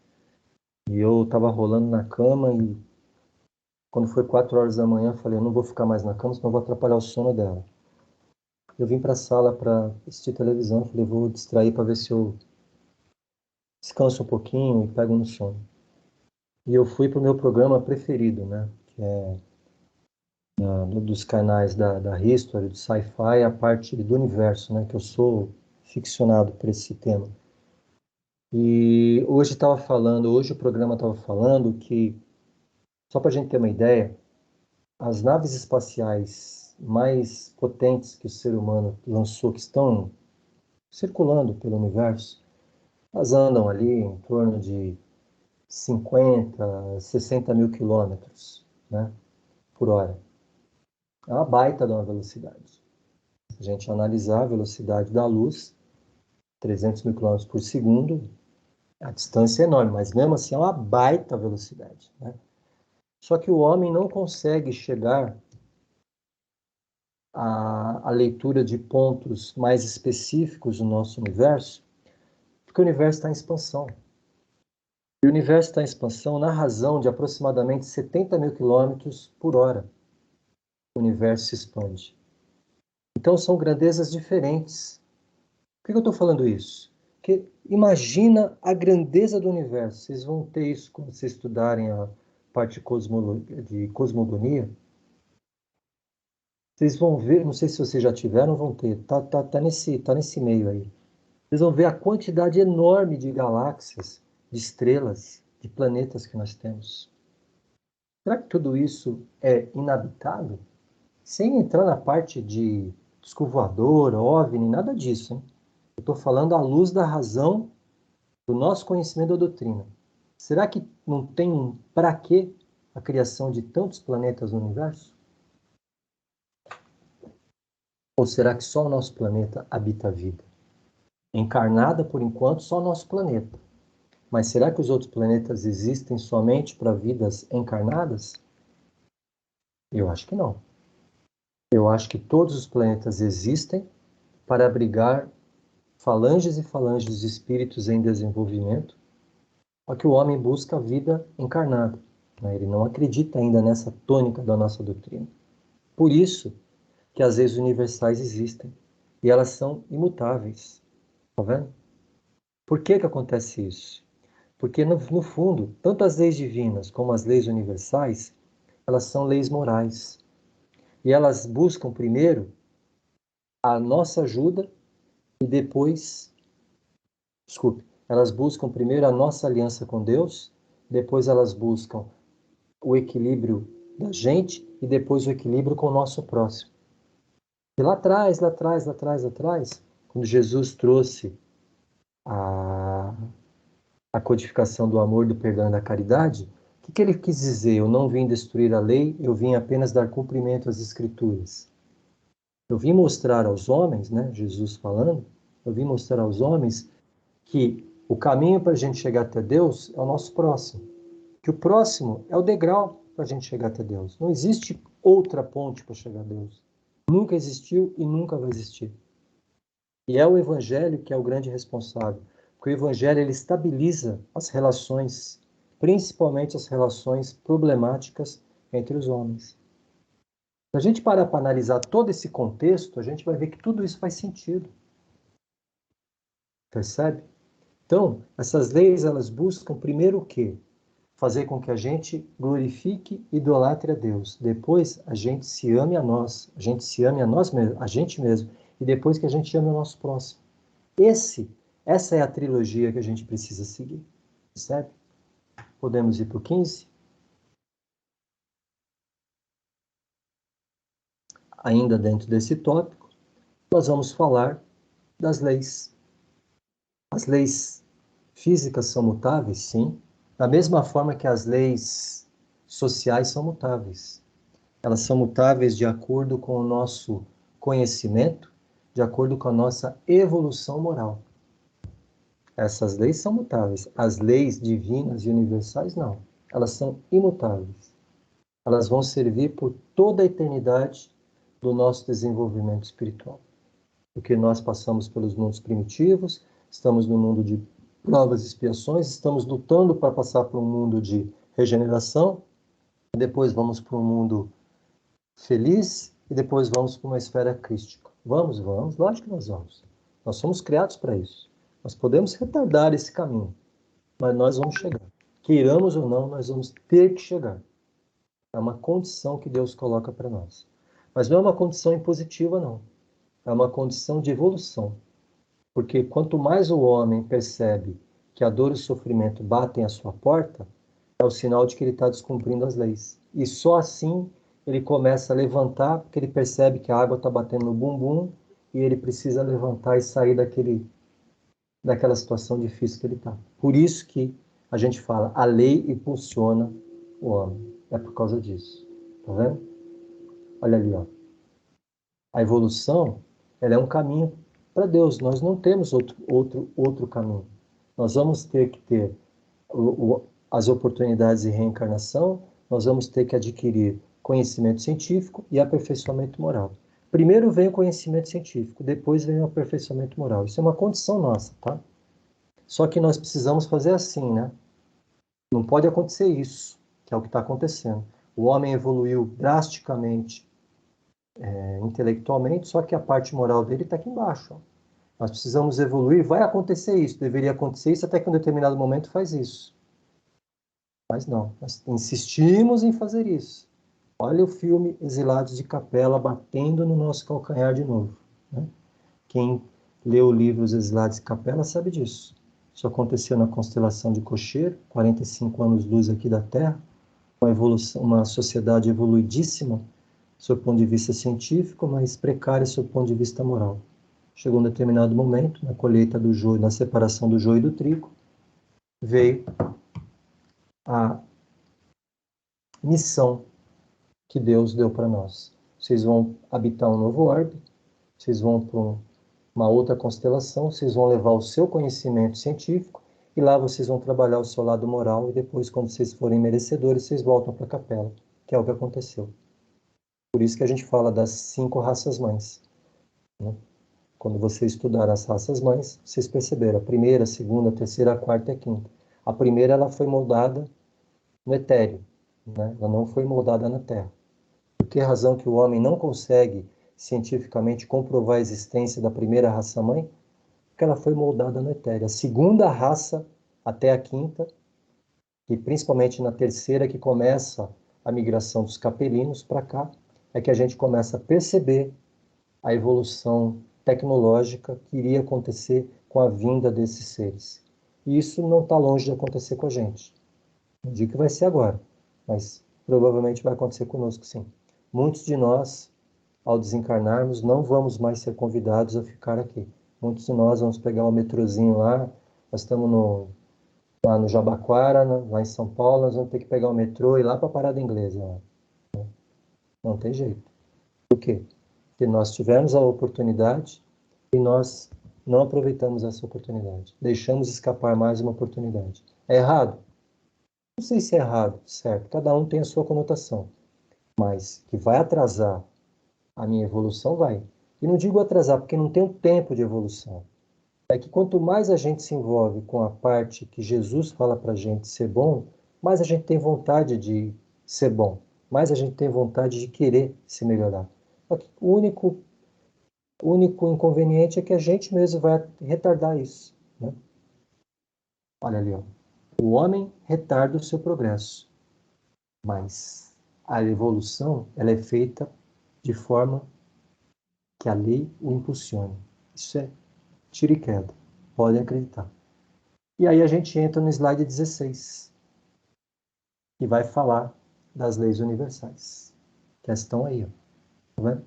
E eu estava rolando na cama e quando foi 4 horas da manhã, eu falei, eu não vou ficar mais na cama, senão eu vou atrapalhar o sono dela. Eu vim para a sala para assistir televisão, falei, vou distrair para ver se eu descanso um pouquinho e pego no sono. E eu fui para o meu programa preferido, né? Que é dos canais da History, do Sci-Fi, a parte do universo, né? Que eu sou ficcionado por esse tema. E hoje o programa estava falando que, só para a gente ter uma ideia, as naves espaciais mais potentes que o ser humano lançou, que estão circulando pelo universo, elas andam ali em torno de 50, 60 mil quilômetros, né, por hora. É uma baita de uma velocidade. Se a gente analisar a velocidade da luz, 300 mil quilômetros por segundo, a distância é enorme, mas mesmo assim é uma baita velocidade, né? Só que o homem não consegue chegar à leitura de pontos mais específicos no nosso universo, porque o universo está em expansão. E o universo está em expansão na razão de aproximadamente 70 mil quilômetros por hora. O universo se expande. Então são grandezas diferentes. Por que eu estou falando isso? Porque imagina a grandeza do universo. Vocês vão ter isso quando vocês estudarem a parte de cosmogonia. Vocês vão ver, não sei se vocês já tiveram, vão ter. Tá nesse meio aí. Vocês vão ver a quantidade enorme de galáxias, de estrelas, de planetas que nós temos. Será que tudo isso é inabitável? Sem entrar na parte de disco voador, OVNI, nada disso, hein? Eu estou falando à luz da razão do nosso conhecimento da doutrina. Será que não tem um para quê a criação de tantos planetas no universo? Ou será que só o nosso planeta habita a vida? Encarnada, por enquanto, só o nosso planeta. Mas será que os outros planetas existem somente para vidas encarnadas? Eu acho que não. Eu acho que todos os planetas existem para abrigar falanges e falanges de espíritos em desenvolvimento, só que o homem busca a vida encarnada, né? Ele não acredita ainda nessa tônica da nossa doutrina. Por isso que as leis universais existem e elas são imutáveis. Tá vendo? Por que acontece isso? Porque, no fundo, tanto as leis divinas como as leis universais, elas são leis morais. E elas buscam, primeiro, a nossa ajuda e depois, desculpe, elas buscam primeiro a nossa aliança com Deus, depois elas buscam o equilíbrio da gente e depois o equilíbrio com o nosso próximo. E lá atrás, quando Jesus trouxe a codificação do amor, do perdão e da caridade, o que ele quis dizer? Eu não vim destruir a lei, eu vim apenas dar cumprimento às Escrituras. Eu vim mostrar aos homens, né, Jesus falando, eu vim mostrar aos homens que o caminho para a gente chegar até Deus é o nosso próximo. Que o próximo é o degrau para a gente chegar até Deus. Não existe outra ponte para chegar a Deus. Nunca existiu e nunca vai existir. E é o Evangelho que é o grande responsável. Porque o Evangelho ele estabiliza as relações, principalmente as relações problemáticas entre os homens. Se a gente parar para analisar todo esse contexto, a gente vai ver que tudo isso faz sentido. Percebe? Então, essas leis, elas buscam primeiro o quê? Fazer com que a gente glorifique e idolatre a Deus. Depois, a gente se ame a nós. A gente se ame a nós mesmos, a gente mesmo. E depois que a gente ame o nosso próximo. Essa é a trilogia que a gente precisa seguir. Percebe? Podemos ir para o 15? Ainda dentro desse tópico, nós vamos falar das leis. As leis físicas são mutáveis, sim, da mesma forma que as leis sociais são mutáveis. Elas são mutáveis de acordo com o nosso conhecimento, de acordo com a nossa evolução moral. Essas leis são mutáveis. As leis divinas e universais, não. Elas são imutáveis. Elas vão servir por toda a eternidade do nosso desenvolvimento espiritual. Porque nós passamos pelos mundos primitivos, estamos no mundo de provas e expiações, estamos lutando para passar para um mundo de regeneração, depois vamos para um mundo feliz e depois vamos para uma esfera crística. Vamos, lógico que nós vamos. Nós somos criados para isso. Nós podemos retardar esse caminho, mas nós vamos chegar. Queiramos ou não, nós vamos ter que chegar. É uma condição que Deus coloca para nós. Mas não é uma condição impositiva, não. É uma condição de evolução. Porque quanto mais o homem percebe que a dor e o sofrimento batem à sua porta, é o sinal de que ele está descumprindo as leis. E só assim ele começa a levantar, porque ele percebe que a água está batendo no bumbum e ele precisa levantar e sair daquela situação difícil que ele está. Por isso que a gente fala, a lei impulsiona o homem. É por causa disso. Tá vendo? Olha ali, ó. A evolução, ela é um caminho para Deus. Nós não temos outro caminho. Nós vamos ter que ter as oportunidades de reencarnação, nós vamos ter que adquirir conhecimento científico e aperfeiçoamento moral. Primeiro vem o conhecimento científico, depois vem o aperfeiçoamento moral. Isso é uma condição nossa, tá? Só que nós precisamos fazer assim, né? Não pode acontecer isso, que é o que está acontecendo. O homem evoluiu drasticamente intelectualmente, só que a parte moral dele está aqui embaixo. Ó. Nós precisamos evoluir, vai acontecer isso, deveria acontecer isso, até que em um determinado momento faz isso. Mas não, nós insistimos em fazer isso. Olha o filme Exilados de Capela batendo no nosso calcanhar de novo. Né? Quem leu o livro Os Exilados de Capela sabe disso. Isso aconteceu na constelação de Cocheiro, 45 anos-luz aqui da Terra, uma sociedade evoluidíssima, sob o ponto de vista científico, mas precária sob o ponto de vista moral. Chegou um determinado momento, na colheita do joio, na separação do joio e do trigo, veio a missão que Deus deu para nós. Vocês vão habitar um novo orbe, vocês vão para uma outra constelação, vocês vão levar o seu conhecimento científico e lá vocês vão trabalhar o seu lado moral e depois, quando vocês forem merecedores, vocês voltam para a capela, que é o que aconteceu. Por isso que a gente fala das 5 raças-mães. Né? Quando você estudar as raças-mães, vocês perceberam, a primeira, a segunda, a terceira, a quarta e a quinta. A primeira, ela foi moldada no etéreo, né? Ela não foi moldada na Terra. Por que razão que o homem não consegue cientificamente comprovar a existência da primeira raça-mãe? Porque ela foi moldada no etéreo. A segunda raça, até a quinta, e principalmente na terceira, que começa a migração dos capelinos para cá, é que a gente começa a perceber a evolução tecnológica que iria acontecer com a vinda desses seres. E isso não está longe de acontecer com a gente. Não digo que vai ser agora, mas provavelmente vai acontecer conosco, sim. Muitos de nós, ao desencarnarmos, não vamos mais ser convidados a ficar aqui. Muitos de nós vamos pegar o metrozinho lá, nós estamos lá no Jabaquara, lá em São Paulo, nós vamos ter que pegar o metrô e ir lá para a Parada Inglesa. Lá. Não tem jeito. Por quê? Porque nós tivemos a oportunidade e nós não aproveitamos essa oportunidade. Deixamos escapar mais uma oportunidade. É errado? Não sei se é errado, certo? Cada um tem a sua conotação. Mas que vai atrasar a minha evolução, vai. E não digo atrasar, porque não tem um tempo de evolução. É que quanto mais a gente se envolve com a parte que Jesus fala para a gente ser bom, mais a gente tem vontade de ser bom. Mais a gente tem vontade de querer se melhorar. O único inconveniente é que a gente mesmo vai retardar isso. Né? Olha ali, ó. O homem retarda o seu progresso. Mas a evolução, ela é feita de forma que a lei o impulsione. Isso é tiro e queda. Podem acreditar. E aí a gente entra no slide 16, que vai falar das leis universais. Que estão aí, ó. Tá vendo?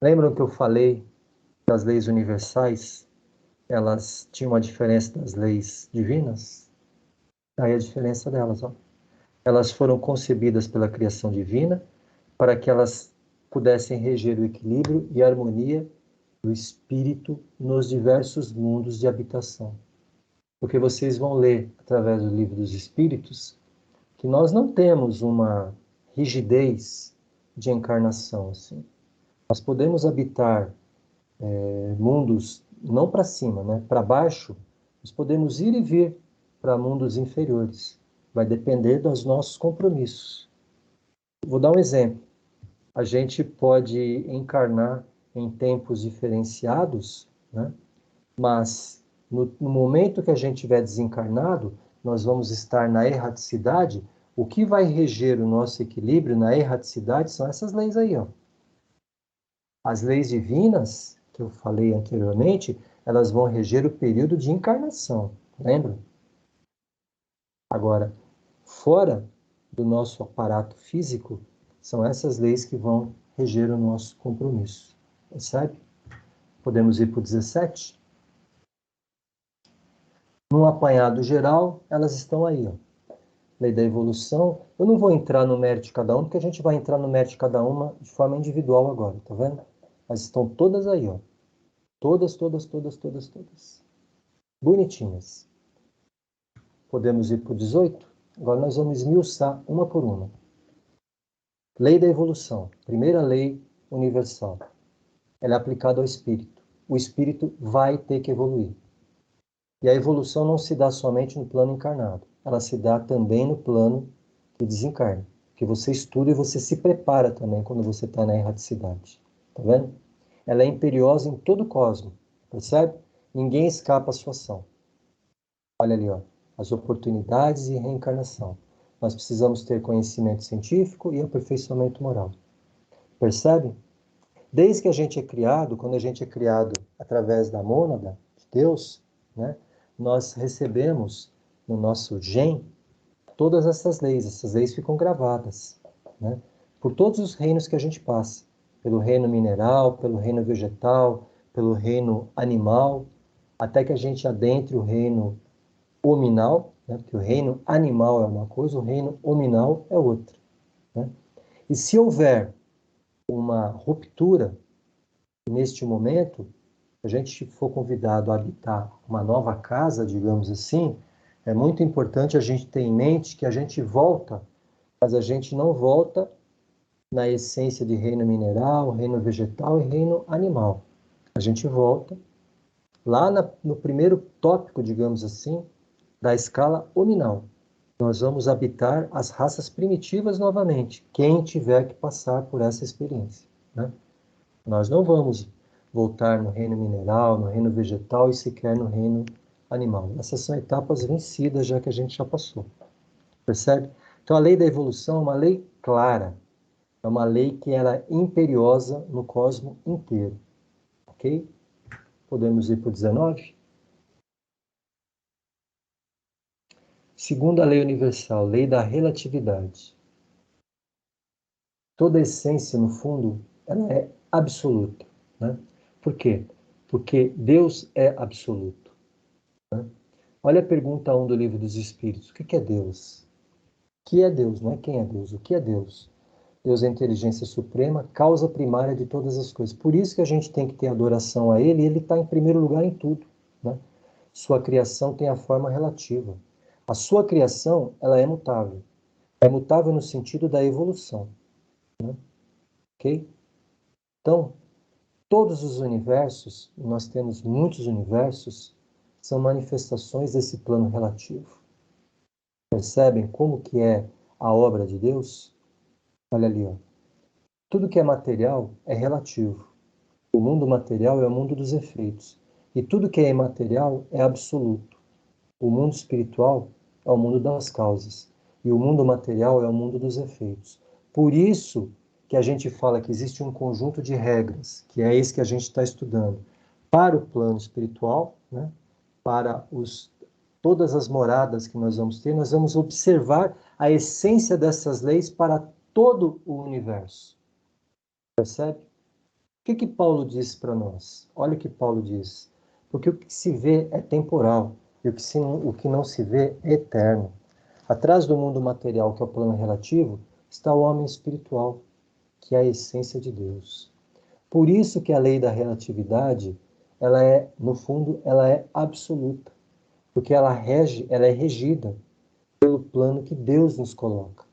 Lembram que eu falei das leis universais? Elas tinham uma diferença das leis divinas? Aí a diferença delas, ó. Elas foram concebidas pela criação divina para que elas pudessem reger o equilíbrio e a harmonia do espírito nos diversos mundos de habitação. Porque vocês vão ler, através do livro dos espíritos, que nós não temos uma rigidez de encarnação. Assim. Nós podemos habitar mundos, não para cima, né? Para baixo, nós podemos ir e vir para mundos inferiores. Vai depender dos nossos compromissos. Vou dar um exemplo. A gente pode encarnar em tempos diferenciados, né? Mas no momento que a gente estiver desencarnado, nós vamos estar na erraticidade. O que vai reger o nosso equilíbrio na erraticidade são essas leis aí, ó. As leis divinas, que eu falei anteriormente, elas vão reger o período de encarnação, lembra? Agora, fora do nosso aparato físico, são essas leis que vão reger o nosso compromisso, percebe? Podemos ir para o 17? Num apanhado geral, elas estão aí, ó. Lei da evolução. Eu não vou entrar no mérito de cada uma, porque a gente vai entrar no mérito de cada uma de forma individual agora, tá vendo? Mas estão todas aí, ó. Todas, todas, todas, todas, todas. Bonitinhas. Podemos ir para o 18? Agora nós vamos esmiuçar uma por uma. Lei da evolução. Primeira lei universal. Ela é aplicada ao espírito. O espírito vai ter que evoluir. E a evolução não se dá somente no plano encarnado. Ela se dá também no plano que desencarna. Que você estuda e você se prepara também quando você está na erraticidade. Tá vendo? Ela é imperiosa em todo o cosmos. Percebe? Ninguém escapa à sua ação. Olha ali, ó. As oportunidades e reencarnação. Nós precisamos ter conhecimento científico e aperfeiçoamento moral. Percebe? Desde que a gente é criado, quando a gente é criado através da mônada de Deus, né, nós recebemos no nosso gen todas essas leis ficam gravadas, né, por todos os reinos que a gente passa, pelo reino mineral, pelo reino vegetal, pelo reino animal, até que a gente adentre o reino hominal, né, porque o reino animal é uma coisa, o reino hominal é outra. Né? E se houver uma ruptura neste momento, se a gente for convidado a habitar uma nova casa, digamos assim, é muito importante a gente ter em mente que a gente volta, mas a gente não volta na essência de reino mineral, reino vegetal e reino animal. A gente volta lá no primeiro tópico, digamos assim, da escala hominal. Nós vamos habitar as raças primitivas novamente, quem tiver que passar por essa experiência. Né? Nós não vamos voltar no reino mineral, no reino vegetal e sequer no reino animal. Essas são etapas vencidas, já que a gente já passou. Percebe? Então, a lei da evolução é uma lei clara. É uma lei que ela é imperiosa no cosmos inteiro. Ok? Podemos ir para o 19? Segunda lei universal, lei da relatividade. Toda essência, no fundo, ela é absoluta. Né? Por quê? Porque Deus é absoluto. Né? Olha a pergunta 1 do Livro dos Espíritos. O que é Deus? O que é Deus? Não é quem é Deus. O que é Deus? Deus é a inteligência suprema, causa primária de todas as coisas. Por isso que a gente tem que ter adoração a Ele, e Ele está em primeiro lugar em tudo. Né? Sua criação tem a forma relativa. A sua criação, ela é mutável. É mutável no sentido da evolução. Né? Ok? Então, todos os universos, nós temos muitos universos, são manifestações desse plano relativo. Percebem como que é a obra de Deus? Olha ali, ó. Tudo que é material é relativo. O mundo material é o mundo dos efeitos. E tudo que é imaterial é absoluto. O mundo espiritual é o mundo das causas. E o mundo material é o mundo dos efeitos. Por isso que a gente fala que existe um conjunto de regras, que é esse que a gente está estudando, para o plano espiritual, né? Para todas as moradas que nós vamos ter, nós vamos observar a essência dessas leis para todo o universo. Percebe? O que Paulo diz para nós? Olha o que Paulo diz. Porque o que se vê é temporal, e o que não se vê é eterno. Atrás do mundo material, que é o plano relativo, está o homem espiritual, que é a essência de Deus. Por isso que a lei da relatividade, ela é, no fundo, ela é absoluta. Porque ela é regida pelo plano que Deus nos coloca.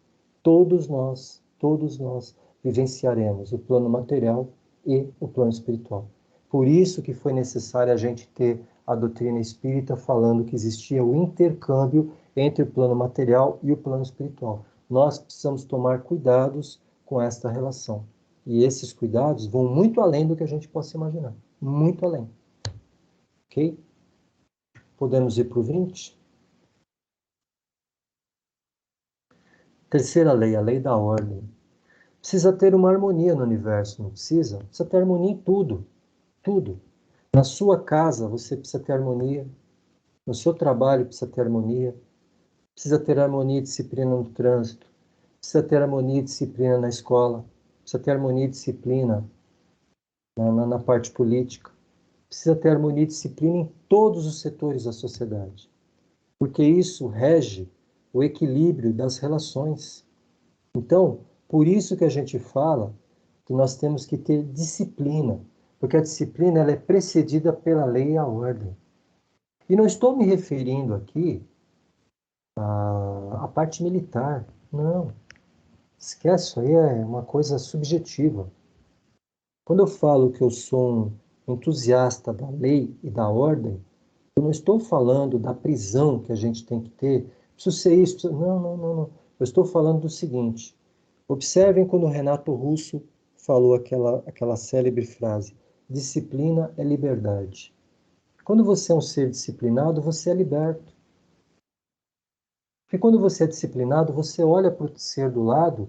Todos nós vivenciaremos o plano material e o plano espiritual. Por isso que foi necessário a gente ter a doutrina espírita falando que existia o intercâmbio entre o plano material e o plano espiritual. Nós precisamos tomar cuidados com esta relação. E esses cuidados vão muito além do que a gente possa imaginar. Muito além. Ok? Podemos ir para o 20? Terceira lei, a lei da ordem. Precisa ter uma harmonia no universo, não precisa? Precisa ter harmonia em tudo. Tudo. Na sua casa, você precisa ter harmonia. No seu trabalho, precisa ter harmonia. Precisa ter harmonia e disciplina no trânsito. Precisa ter harmonia e disciplina na escola. Precisa ter harmonia e disciplina na parte política. Precisa ter harmonia e disciplina em todos os setores da sociedade. Porque isso rege o equilíbrio das relações. Então, por isso que a gente fala que nós temos que ter disciplina, porque a disciplina ela é precedida pela lei e a ordem. E não estou me referindo aqui à parte militar, não. Esquece, isso aí é uma coisa subjetiva. Quando eu falo que eu sou um entusiasta da lei e da ordem, eu não estou falando da prisão que a gente tem que ter, preciso ser isso, não. Eu estou falando do seguinte, observem quando o Renato Russo falou aquela célebre frase, disciplina é liberdade. Quando você é um ser disciplinado, você é liberto. Porque quando você é disciplinado, você olha para o ser do lado,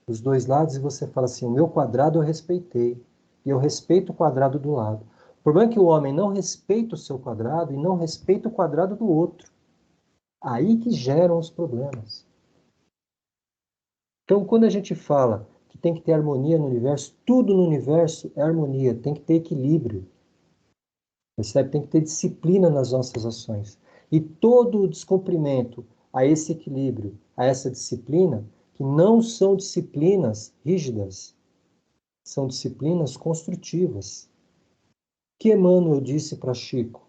dos dois lados, e você fala assim, o meu quadrado eu respeitei, e eu respeito o quadrado do lado. O problema é que o homem não respeita o seu quadrado e não respeita o quadrado do outro. Aí que geram os problemas. Então, quando a gente fala que tem que ter harmonia no universo, tudo no universo é harmonia, tem que ter equilíbrio. Percebe? Tem que ter disciplina nas nossas ações. E todo o descumprimento a esse equilíbrio, a essa disciplina, que não são disciplinas rígidas, são disciplinas construtivas. Que Emmanuel disse para Chico?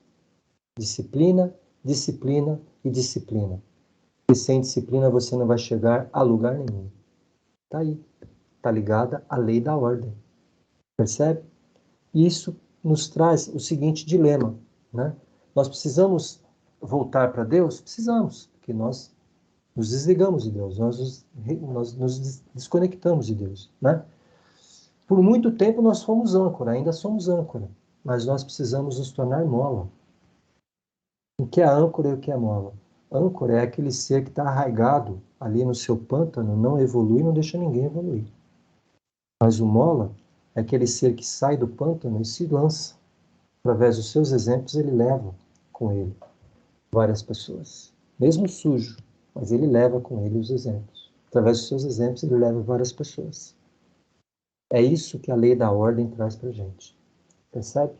Disciplina, disciplina e disciplina. E sem disciplina você não vai chegar a lugar nenhum. Está aí. Está ligada à lei da ordem. Percebe? Isso nos traz o seguinte dilema, né? Nós precisamos voltar para Deus? Precisamos, porque nós nos desligamos de Deus, nós nos desconectamos de Deus, né? Por muito tempo nós fomos âncora, ainda somos âncora, mas nós precisamos nos tornar mola. O que é âncora e o que é mola? Âncora é aquele ser que está arraigado ali no seu pântano, não evolui, não deixa ninguém evoluir. Mas o mola é aquele ser que sai do pântano e se lança Através dos seus exemplos, ele leva com ele várias pessoas. Mesmo sujo, mas ele leva com ele os exemplos. Através dos seus exemplos, ele leva várias pessoas. É isso que a lei da ordem traz para a gente. Percebe?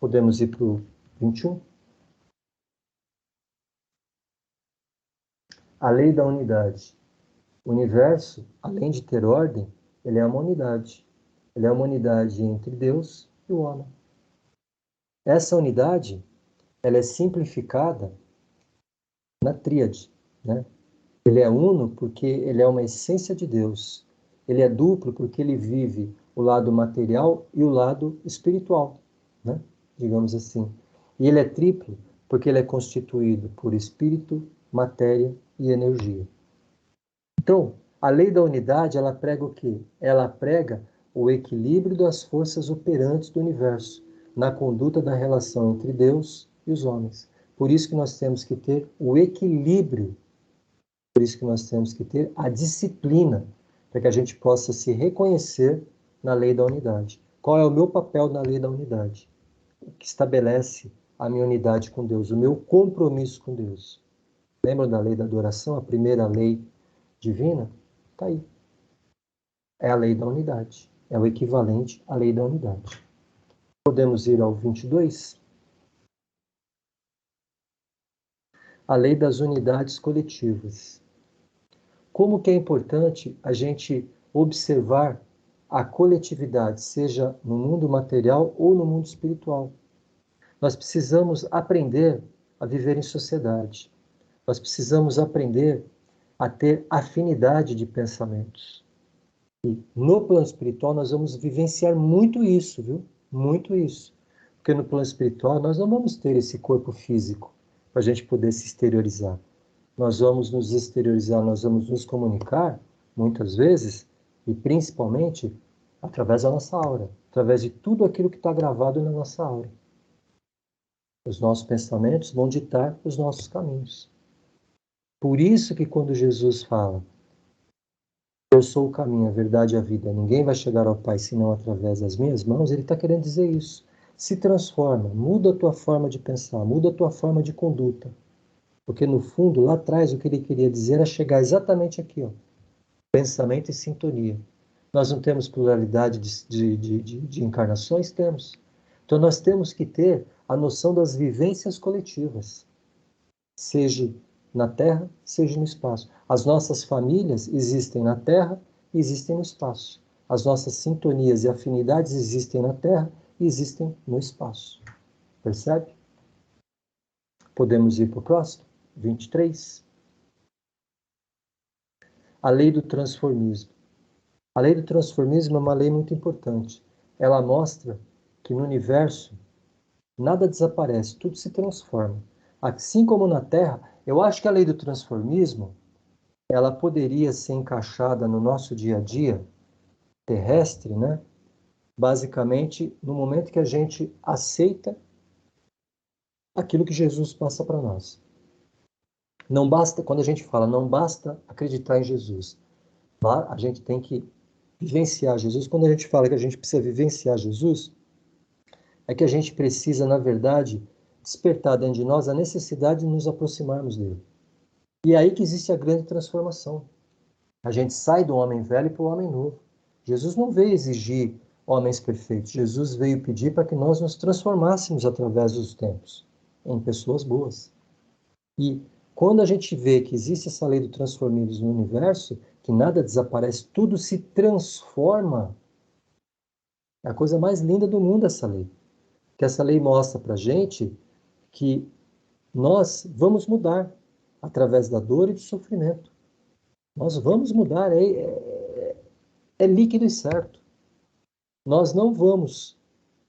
Podemos ir para o 21. A lei da unidade. O universo, além de ter ordem, ele é uma unidade. Ele é uma unidade entre Deus e o homem. Essa unidade, ela é simplificada na tríade, né? Ele é uno porque ele é uma essência de Deus. Ele é duplo porque ele vive o lado material e o lado espiritual, né? Digamos assim. E ele é triplo porque ele é constituído por espírito, matéria e energia. Então, a lei da unidade, ela prega o quê? Ela prega o equilíbrio das forças operantes do universo, na conduta da relação entre Deus e os homens. Por isso que nós temos que ter o equilíbrio, por isso que nós temos que ter a disciplina, para que a gente possa se reconhecer na lei da unidade. Qual é o meu papel na lei da unidade? O que estabelece a minha unidade com Deus, o meu compromisso com Deus. Lembram da lei da adoração, a primeira lei divina? Está aí. É a lei da unidade. É o equivalente à lei da unidade. Podemos ir ao 22? A lei das unidades coletivas. Como que é importante a gente observar a coletividade, seja no mundo material ou no mundo espiritual. Nós precisamos aprender a viver em sociedade. Nós precisamos aprender a ter afinidade de pensamentos. E no plano espiritual nós vamos vivenciar muito isso, viu? Muito isso. Porque no plano espiritual nós não vamos ter esse corpo físico para a gente poder se exteriorizar. Nós vamos nos exteriorizar, nós vamos nos comunicar, muitas vezes, e principalmente através da nossa aura, através de tudo aquilo que está gravado na nossa aura. Os nossos pensamentos vão ditar os nossos caminhos. Por isso que quando Jesus fala, eu sou o caminho, a verdade e a vida, ninguém vai chegar ao Pai senão através das minhas mãos, ele está querendo dizer isso. Se transforma, muda a tua forma de pensar, muda a tua forma de conduta. Porque no fundo, lá atrás, o que ele queria dizer era chegar exatamente aqui, ó. Pensamento e sintonia. Nós não temos pluralidade de encarnações? Temos. Então nós temos que ter a noção das vivências coletivas. Seja na Terra, seja no espaço. As nossas famílias existem na Terra e existem no espaço. As nossas sintonias e afinidades existem na Terra e existem no espaço. Percebe? Podemos ir para o próximo? 23. A lei do transformismo. A lei do transformismo é uma lei muito importante. Ela mostra que no universo nada desaparece, tudo se transforma. Assim como na Terra, eu acho que a lei do transformismo, ela poderia ser encaixada no nosso dia a dia terrestre, né? Basicamente, no momento que a gente aceita aquilo que Jesus passa para nós. Não basta, quando a gente fala, não basta acreditar em Jesus. A gente tem que vivenciar Jesus. Quando a gente fala que a gente precisa vivenciar Jesus, é que a gente precisa, na verdade, despertar dentro de nós a necessidade de nos aproximarmos dele. E é aí que existe a grande transformação. A gente sai do homem velho para o homem novo. Jesus não veio exigir homens perfeitos. Jesus veio pedir para que nós nos transformássemos através dos tempos em pessoas boas. E quando a gente vê que existe essa lei do transformismo no universo, que nada desaparece, tudo se transforma, é a coisa mais linda do mundo essa lei. Que essa lei mostra para a gente que nós vamos mudar através da dor e do sofrimento. Nós vamos mudar, é líquido e certo. Nós não vamos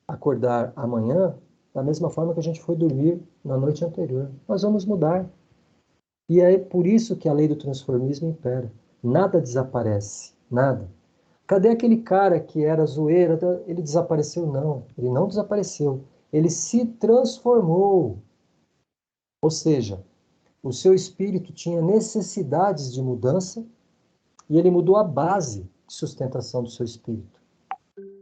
acordar amanhã da mesma forma que a gente foi dormir na noite anterior. Nós vamos mudar. E é por isso que a lei do transformismo impera. Nada desaparece, nada. Cadê aquele cara que era zoeira? Ele desapareceu? Não, ele não desapareceu. Ele se transformou. Ou seja, o seu espírito tinha necessidades de mudança e ele mudou a base de sustentação do seu espírito.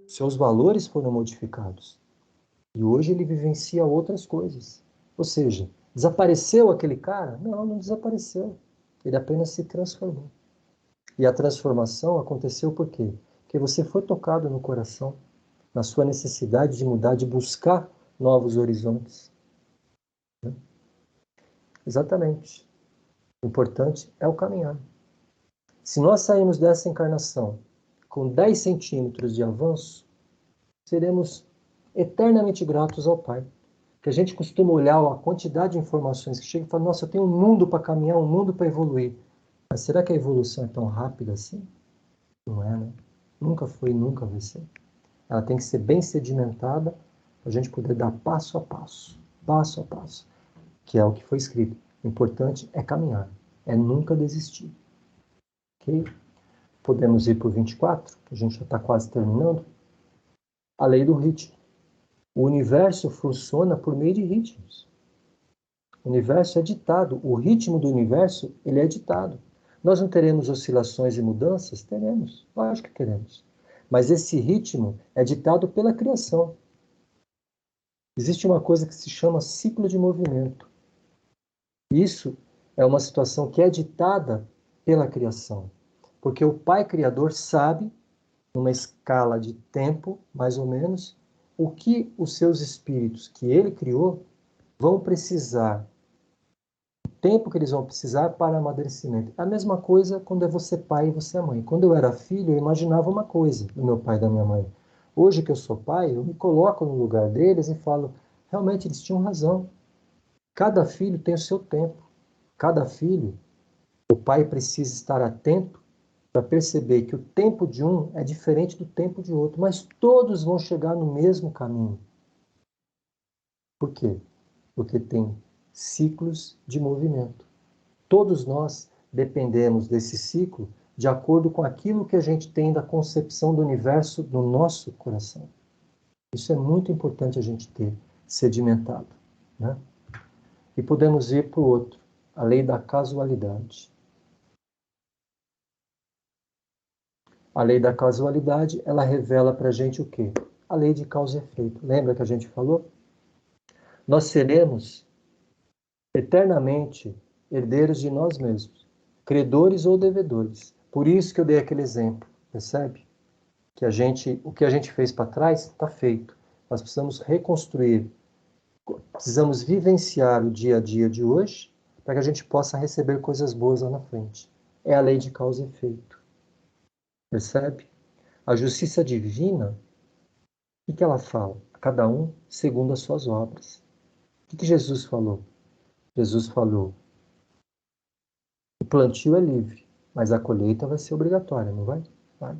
Seus valores foram modificados. E hoje ele vivencia outras coisas. Ou seja, desapareceu aquele cara? Não, não desapareceu. Ele apenas se transformou. E a transformação aconteceu por quê? Porque você foi tocado no coração, na sua necessidade de mudar, de buscar novos horizontes. Né? Exatamente. O importante é o caminhar. Se nós sairmos dessa encarnação com 10 centímetros de avanço, seremos eternamente gratos ao Pai. Que a gente costuma olhar a quantidade de informações que chega e fala, nossa, eu tenho um mundo para caminhar, um mundo para evoluir. Mas será que a evolução é tão rápida assim? Não é, né? Nunca foi e nunca vai ser. Ela tem que ser bem sedimentada para a gente poder dar passo a passo, que é o que foi escrito. O importante é caminhar, é nunca desistir. Ok? Podemos ir para o 24, que a gente já está quase terminando. A lei do ritmo. O universo funciona por meio de ritmos. O universo é ditado. O ritmo do universo, ele é ditado. Nós não teremos oscilações e mudanças? Teremos. Lógico que teremos. Mas esse ritmo é ditado pela criação. Existe uma coisa que se chama ciclo de movimento. Isso é uma situação que é ditada pela criação. Porque o Pai Criador sabe, numa escala de tempo, mais ou menos, o que os seus espíritos que ele criou vão precisar, o tempo que eles vão precisar para amadurecimento. A mesma coisa quando é você pai e você é mãe. Quando eu era filho, eu imaginava uma coisa do meu pai e da minha mãe. Hoje que eu sou pai, eu me coloco no lugar deles e falo, realmente eles tinham razão. Cada filho tem o seu tempo. Cada filho, o pai precisa estar atento para perceber que o tempo de um é diferente do tempo de outro, mas todos vão chegar no mesmo caminho. Por quê? Porque tem ciclos de movimento. Todos nós dependemos desse ciclo de acordo com aquilo que a gente tem da concepção do universo no nosso coração. Isso é muito importante a gente ter sedimentado, né? E podemos ir para o outro, a lei da casualidade. A lei da casualidade, ela revela para a gente o quê? A lei de causa e efeito. Lembra que a gente falou? Nós seremos eternamente herdeiros de nós mesmos, credores ou devedores. Por isso que eu dei aquele exemplo, percebe? Que o que a gente fez para trás está feito. Nós precisamos reconstruir, precisamos vivenciar o dia a dia de hoje para que a gente possa receber coisas boas lá na frente. É a lei de causa e efeito. Percebe? A justiça divina, o que ela fala? A cada um segundo as suas obras. O que Jesus falou? Jesus falou, o plantio é livre, mas a colheita vai ser obrigatória, não vai? Vai.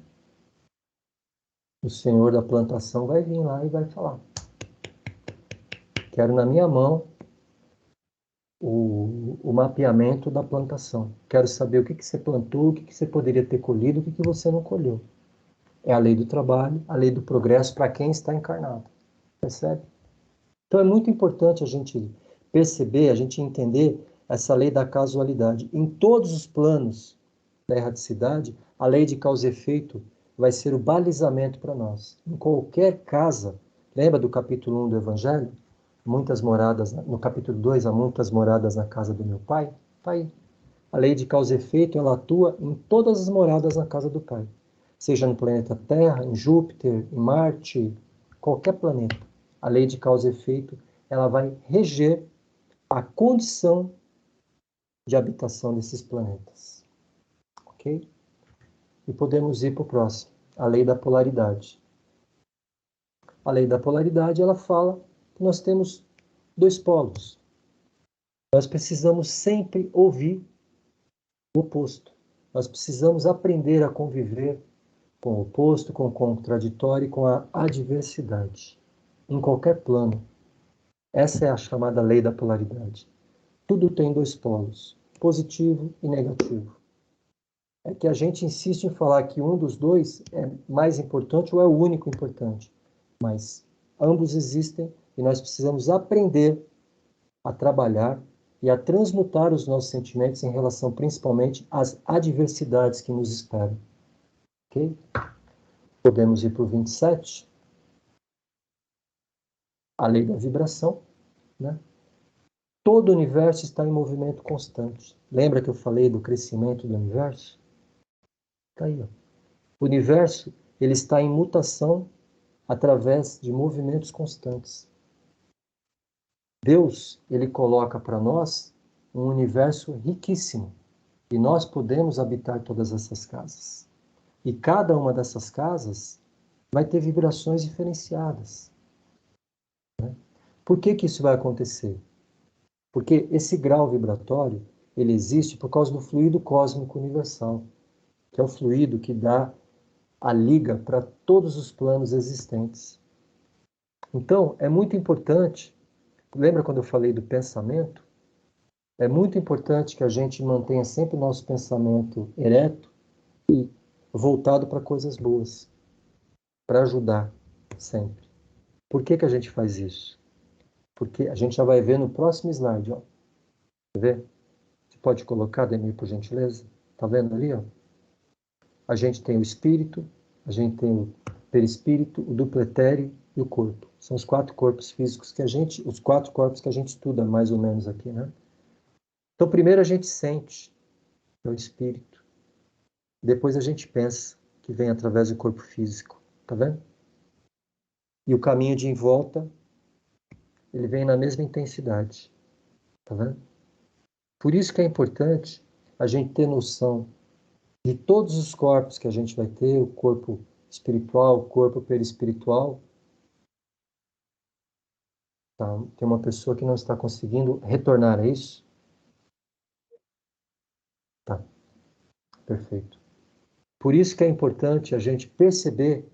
O senhor da plantação vai vir lá e vai falar, quero na minha mão o mapeamento da plantação. Quero saber o que você plantou, o que você poderia ter colhido, o que você não colheu. É a lei do trabalho, a lei do progresso para quem está encarnado. Percebe? Então é muito importante a gente perceber, a gente entender essa lei da casualidade. Em todos os planos da erraticidade, a lei de causa e efeito vai ser o balizamento para nós. Em qualquer casa, lembra do capítulo 1 do Evangelho? Muitas moradas, no capítulo 2, há muitas moradas na casa do meu pai. Está aí. A lei de causa e efeito, ela atua em todas as moradas na casa do pai. Seja no planeta Terra, em Júpiter, em Marte, qualquer planeta. A lei de causa e efeito, ela vai reger a condição de habitação desses planetas. Ok? E podemos ir para o próximo. A lei da polaridade. A lei da polaridade, ela fala que nós temos dois polos. Nós precisamos sempre ouvir o oposto. Nós precisamos aprender a conviver com o oposto, com o contraditório e com a adversidade. Em qualquer plano. Essa é a chamada lei da polaridade. Tudo tem dois polos, positivo e negativo. É que a gente insiste em falar que um dos dois é mais importante ou é o único importante. Mas ambos existem e nós precisamos aprender a trabalhar e a transmutar os nossos sentimentos em relação principalmente às adversidades que nos esperam. Ok? Podemos ir para o 27. a lei da vibração, né? Todo o universo está em movimento constante. Lembra que eu falei do crescimento do universo? Está aí, ó. O universo, ele está em mutação através de movimentos constantes. Deus, ele coloca para nós um universo riquíssimo. E nós podemos habitar todas essas casas. E cada uma dessas casas vai ter vibrações diferenciadas. Né? Por que que isso vai acontecer? Porque esse grau vibratório, ele existe por causa do fluido cósmico universal, que é o fluido que dá a liga para todos os planos existentes. Então, é muito importante, lembra quando eu falei do pensamento? É muito importante que a gente mantenha sempre o nosso pensamento ereto e voltado para coisas boas, para ajudar sempre. Por que que a gente faz isso? Porque a gente já vai ver no próximo slide, ó. Quer ver? Você pode colocar, Demir, por gentileza? Tá vendo ali, ó? A gente tem o espírito, a gente tem o perispírito, o duplo etéreo e o corpo. São os 4 corpos físicos que os 4 corpos que a gente estuda mais ou menos aqui, né? Então, primeiro a gente sente, é o espírito. Depois a gente pensa, que vem através do corpo físico. Tá vendo? E o caminho de em volta, ele vem na mesma intensidade. Tá vendo? Por isso que é importante a gente ter noção de todos os corpos que a gente vai ter, o corpo espiritual, o corpo perispiritual. Tá? Tem uma pessoa que não está conseguindo retornar, é isso? Tá, perfeito. Por isso que é importante a gente perceber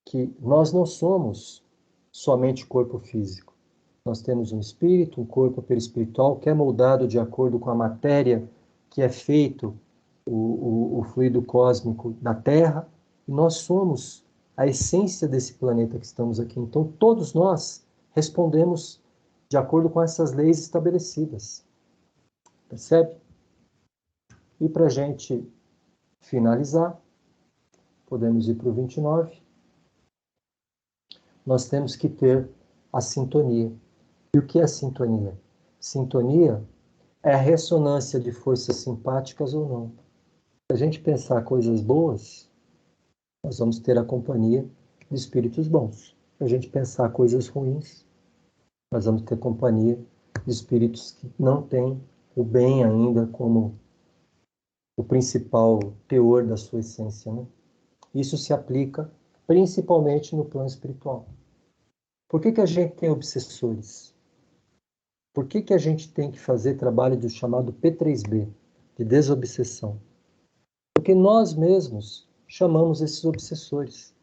que nós não somos somente corpo físico. Nós temos um espírito, um corpo perispiritual que é moldado de acordo com a matéria que é feito o fluido cósmico da Terra. E nós somos a essência desse planeta que estamos aqui. Então, todos nós respondemos de acordo com essas leis estabelecidas. Percebe? E para a gente finalizar, podemos ir para o 29. Nós temos que ter a sintonia. E o que é sintonia? Sintonia é a ressonância de forças simpáticas ou não. Se a gente pensar coisas boas, nós vamos ter a companhia de espíritos bons. Se a gente pensar coisas ruins, nós vamos ter companhia de espíritos que não têm o bem ainda como o principal teor da sua essência, né? Isso se aplica principalmente no plano espiritual. Por que que a gente tem obsessores? Por que que a gente tem que fazer trabalho do chamado P3B, de desobsessão? Porque nós mesmos chamamos esses obsessores.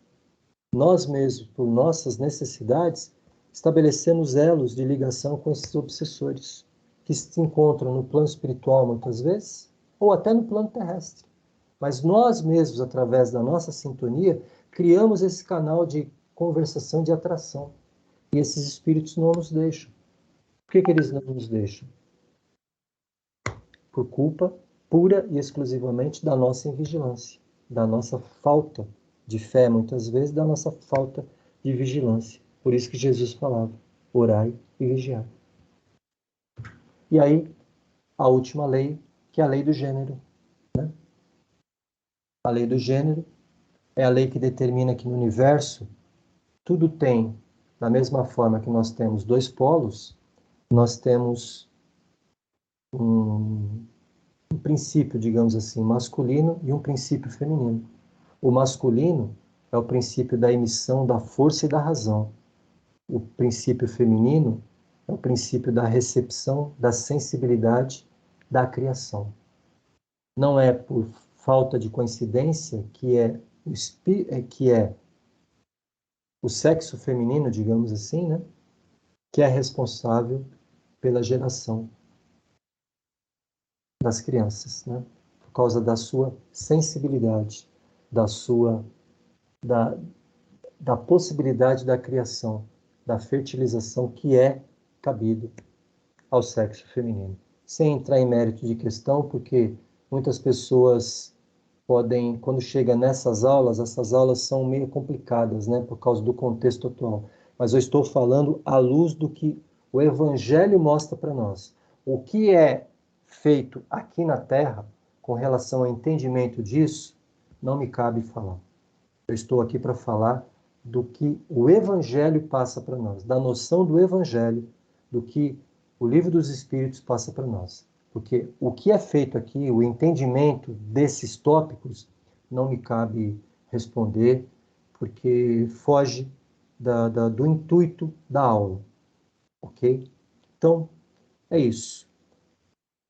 Nós mesmos, por nossas necessidades, estabelecemos elos de ligação com esses obsessores, que se encontram no plano espiritual muitas vezes, ou até no plano terrestre. Mas nós mesmos, através da nossa sintonia, criamos esse canal de conversação, de atração. E esses espíritos não nos deixam. Por que que eles não nos deixam? Por culpa pura e exclusivamente da nossa invigilância, da nossa falta de fé, muitas vezes, da nossa falta de vigilância. Por isso que Jesus falava, orai e vigiai. E aí, a última lei, que é a lei do gênero. Né? A lei do gênero é a lei que determina que no universo tudo tem, da mesma forma que nós temos 2 polos, nós temos um princípio, digamos assim, masculino e um princípio feminino. O masculino é o princípio da emissão da força e da razão. O princípio feminino é o princípio da recepção, da sensibilidade, da criação. Não é por falta de coincidência que é o sexo feminino, digamos assim, né, que é responsável pela geração das crianças, né, por causa da sua sensibilidade, da possibilidade da criação, da fertilização que é cabido ao sexo feminino. Sem entrar em mérito de questão, porque muitas pessoas podem, quando chega nessas aulas, essas aulas são meio complicadas, né, por causa do contexto atual. mas eu estou falando à luz do que o Evangelho mostra para nós. O que é feito aqui na Terra, com relação ao entendimento disso, não me cabe falar. Eu estou aqui para falar do que o Evangelho passa para nós, da noção do Evangelho, do que o Livro dos Espíritos passa para nós. Porque o que é feito aqui, o entendimento desses tópicos, não me cabe responder, porque foge do intuito da aula. Ok? Então, é isso.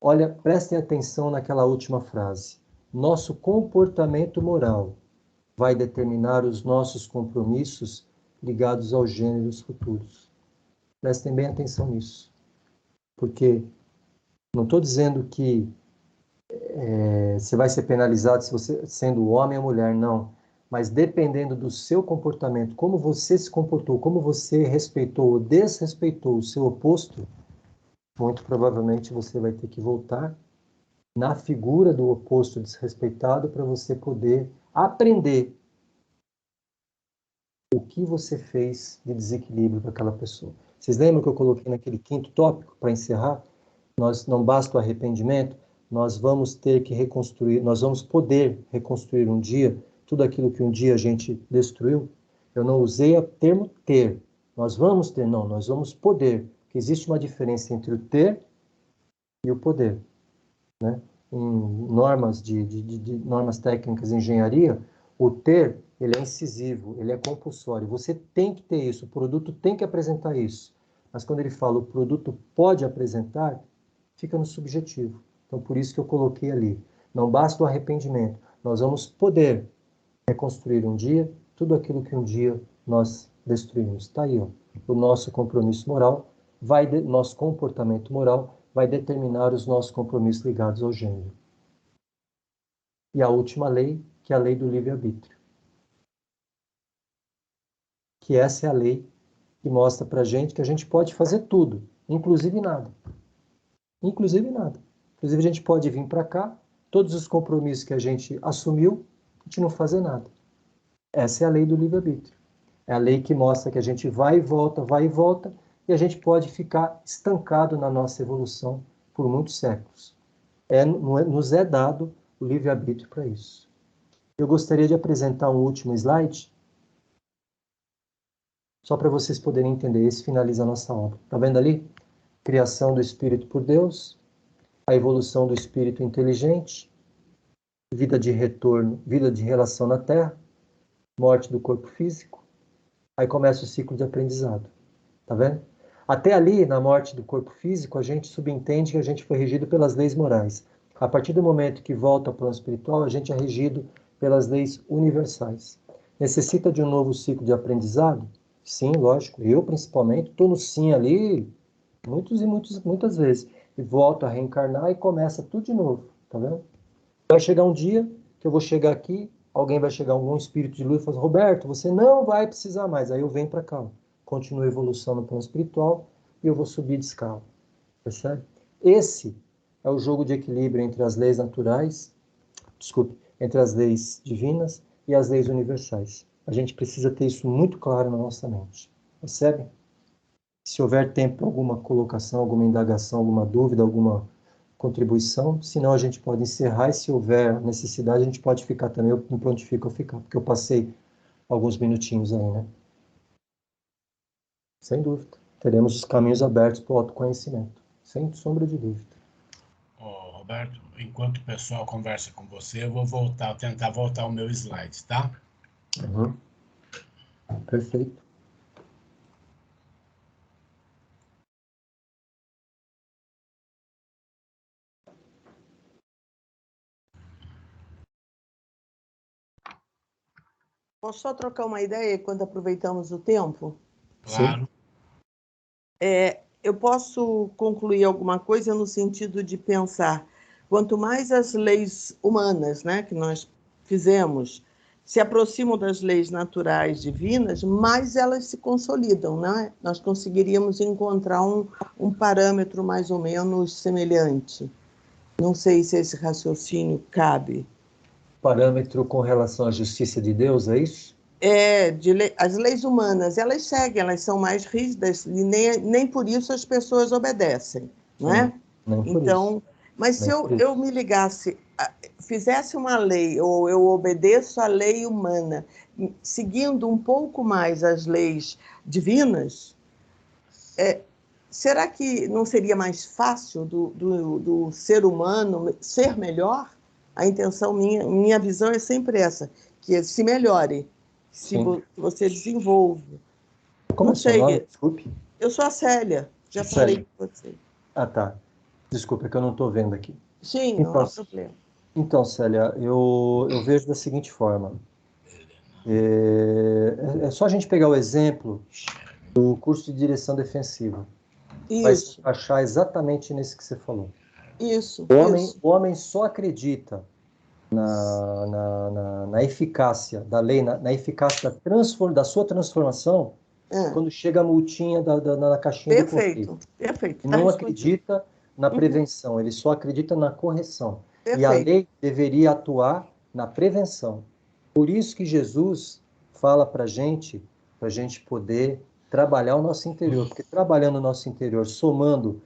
Olha, prestem atenção naquela última frase. Nosso comportamento moral vai determinar os nossos compromissos ligados aos gêneros futuros. Prestem bem atenção nisso. Porque não estou dizendo que você vai ser penalizado se você sendo homem ou mulher, não. Mas dependendo do seu comportamento, como você se comportou, como você respeitou ou desrespeitou o seu oposto, muito provavelmente você vai ter que voltar na figura do oposto desrespeitado para você poder aprender o que você fez de desequilíbrio para aquela pessoa. Vocês lembram que eu coloquei naquele 5º tópico, para encerrar? Nós não basta o arrependimento, nós vamos ter que reconstruir, nós vamos poder reconstruir um dia tudo aquilo que um dia a gente destruiu. Eu não usei o termo ter. Nós vamos ter, não, nós vamos poder. Porque existe uma diferença entre o ter e o poder. Né? Em normas normas técnicas de engenharia, o ter, ele é incisivo, ele é compulsório. Você tem que ter isso, o produto tem que apresentar isso. Mas quando ele fala o produto pode apresentar, fica no subjetivo. Então, por isso que eu coloquei ali. Não basta o arrependimento. Nós vamos poder reconstruir um dia tudo aquilo que um dia nós destruímos. Está aí, ó. O nosso compromisso moral, nosso comportamento moral vai determinar os nossos compromissos ligados ao gênero. E a última lei, que é a lei do livre-arbítrio. Que essa é a lei que mostra pra gente que a gente pode fazer tudo, inclusive nada. Inclusive nada. Inclusive a gente pode vir para cá, todos os compromissos que a gente assumiu, a gente não fazer nada. Essa é a lei do livre-arbítrio. É a lei que mostra que a gente vai e volta, e a gente pode ficar estancado na nossa evolução por muitos séculos. Nos é dado o livre-arbítrio para isso. Eu gostaria de apresentar um último slide, só para vocês poderem entender. Esse finaliza a nossa obra. Está vendo ali? Criação do Espírito por Deus, a evolução do Espírito inteligente, vida de retorno, vida de relação na Terra, morte do corpo físico, aí começa o ciclo de aprendizado. Tá vendo? Até ali, na morte do corpo físico, a gente subentende que a gente foi regido pelas leis morais. A partir do momento que volta ao plano espiritual, a gente é regido pelas leis universais. Necessita de um novo ciclo de aprendizado? Sim, lógico. Eu, principalmente, estou no sim ali muitas vezes. E volto a reencarnar e começa tudo de novo. Tá vendo? Vai chegar um dia que eu vou chegar aqui, alguém vai chegar, algum espírito de luz e falar: Roberto, você não vai precisar mais. Aí eu venho para cá. Continuo a evolução no plano espiritual e eu vou subir de escala. Percebe? Esse é o jogo de equilíbrio entre as leis naturais, entre as leis divinas e as leis universais. A gente precisa ter isso muito claro na nossa mente. Percebe? Se houver tempo para alguma colocação, alguma indagação, alguma dúvida, alguma contribuição, senão a gente pode encerrar, e se houver necessidade a gente pode ficar também. Eu me prontifico a ficar, porque eu passei alguns minutinhos aí, né? Sem dúvida. Teremos os caminhos abertos para o autoconhecimento. Sem sombra de dúvida. Roberto, enquanto o pessoal conversa com você, eu vou tentar voltar ao meu slide, tá? Uhum. Perfeito. Posso só trocar uma ideia quando aproveitamos o tempo? Claro. Eu posso concluir alguma coisa no sentido de pensar, quanto mais as leis humanas, né, que nós fizemos, se aproximam das leis naturais divinas, mais elas se consolidam, né? Nós conseguiríamos encontrar um parâmetro mais ou menos semelhante. Não sei se esse raciocínio cabe. Parâmetro com relação à justiça de Deus, é isso? as leis humanas, elas seguem, elas são mais rígidas e nem por isso as pessoas obedecem, não é? Nem por Então, isso. mas se Nem por eu me ligasse, fizesse uma lei, ou eu obedeço à lei humana, seguindo um pouco mais as leis divinas, será que não seria mais fácil do ser humano ser melhor? A intenção minha visão é sempre essa, que se melhore, se você desenvolva. Como é o seu nome? Desculpe. Eu sou a Célia, já falei com você. Ah, tá. Desculpa, é que eu não estou vendo aqui. Sim, não há problema. Então, Célia, eu vejo da seguinte forma. É só a gente pegar o exemplo do curso de direção defensiva. Vai se encaixar exatamente nisso que você falou. O homem só acredita na eficácia da lei, na eficácia da sua transformação, quando chega a multinha na caixinha do correio. Perfeito. Ele não acredita na prevenção, ele só acredita na correção. E a lei deveria atuar na prevenção. Por isso que Jesus fala para a gente poder trabalhar o nosso interior. Porque trabalhando o nosso interior, somando,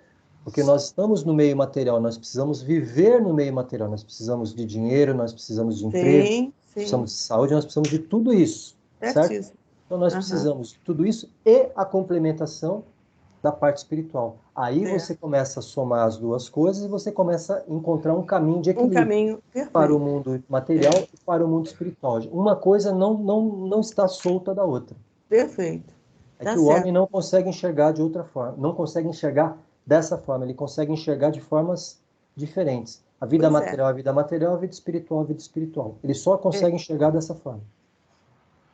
porque nós estamos no meio material, nós precisamos viver no meio material, nós precisamos de dinheiro, nós precisamos de emprego, precisamos de saúde, nós precisamos de tudo isso, certo? Então nós precisamos de tudo isso e a complementação da parte espiritual. Aí você começa a somar as duas coisas e você começa a encontrar um caminho de equilíbrio para o mundo material e para o mundo espiritual. Uma coisa não está solta da outra. Perfeito. É que o homem não consegue enxergar de outra forma, não consegue enxergar dessa forma, ele consegue enxergar de formas diferentes. A vida material é a vida material, a vida espiritual é a vida espiritual. Ele só consegue enxergar dessa forma.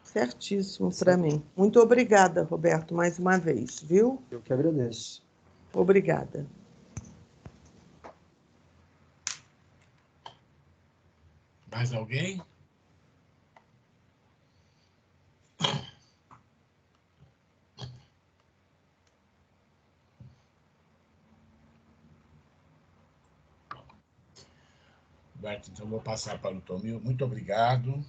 Certíssimo para mim. Muito obrigada, Roberto, mais uma vez, viu? Eu que agradeço. Obrigada. Mais alguém? Roberto, então vou passar para o Tomil. Muito obrigado.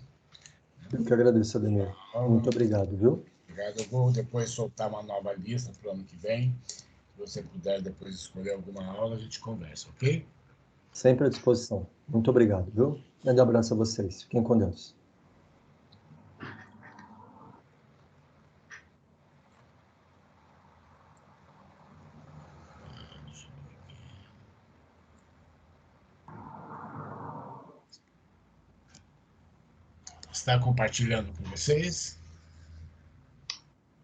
Eu que agradeço, Ademir. Muito obrigado, viu? Obrigado. Eu vou depois soltar uma nova lista para o ano que vem. Se você puder depois escolher alguma aula, a gente conversa, ok? Sempre à disposição. Muito obrigado, viu? Grande abraço a vocês. Fiquem com Deus. Está compartilhando com vocês?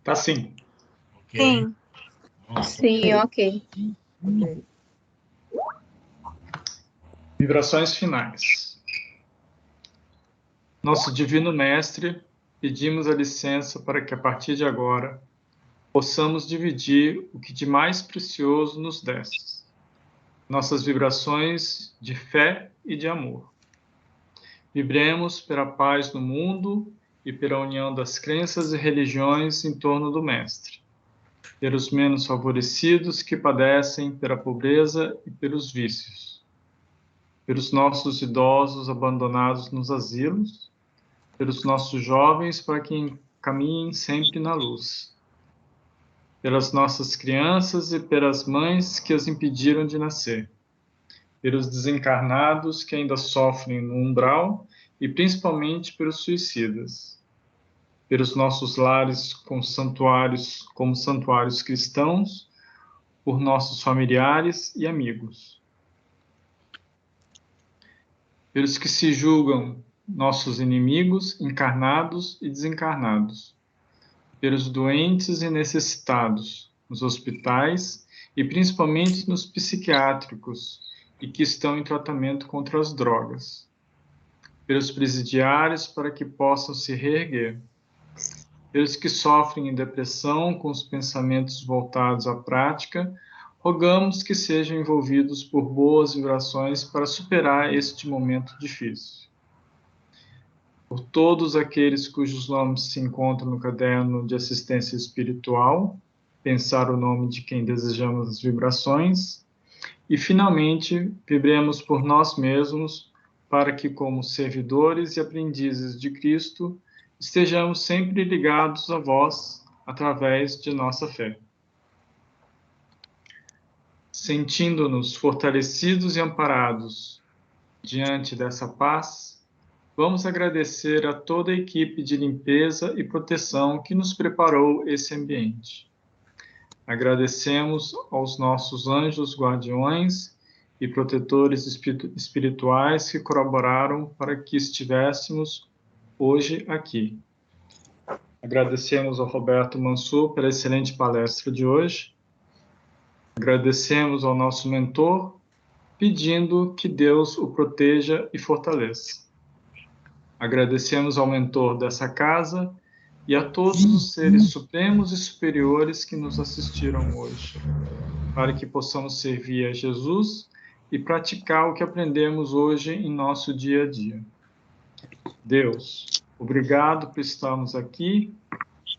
Tá sim. Ok. Sim. Sim, ok. Vibrações finais. Nosso Divino Mestre, pedimos a licença para que a partir de agora possamos dividir o que de mais precioso nos deste, nossas vibrações de fé e de amor. Vibremos pela paz no mundo e pela união das crenças e religiões em torno do Mestre, pelos menos favorecidos que padecem pela pobreza e pelos vícios, pelos nossos idosos abandonados nos asilos, pelos nossos jovens para que caminhem sempre na luz, pelas nossas crianças e pelas mães que as impediram de nascer, pelos desencarnados que ainda sofrem no umbral e principalmente pelos suicidas, pelos nossos lares como santuários cristãos, por nossos familiares e amigos, pelos que se julgam nossos inimigos encarnados e desencarnados, pelos doentes e necessitados nos hospitais e principalmente nos psiquiátricos e que estão em tratamento contra as drogas, pelos presidiários para que possam se reerguer, pelos que sofrem em depressão com os pensamentos voltados à prática, rogamos que sejam envolvidos por boas vibrações para superar este momento difícil. Por todos aqueles cujos nomes se encontram no caderno de assistência espiritual, pensar o nome de quem desejamos as vibrações, e, finalmente, vibremos por nós mesmos para que, como servidores e aprendizes de Cristo, estejamos sempre ligados a vós através de nossa fé. Sentindo-nos fortalecidos e amparados diante dessa paz, vamos agradecer a toda a equipe de limpeza e proteção que nos preparou esse ambiente. Agradecemos aos nossos anjos guardiões e protetores espirituais que colaboraram para que estivéssemos hoje aqui. Agradecemos ao Roberto Mansur pela excelente palestra de hoje. Agradecemos ao nosso mentor, pedindo que Deus o proteja e fortaleça. Agradecemos ao mentor dessa casa e a todos os seres supremos e superiores que nos assistiram hoje, para que possamos servir a Jesus e praticar o que aprendemos hoje em nosso dia a dia. Deus, obrigado por estarmos aqui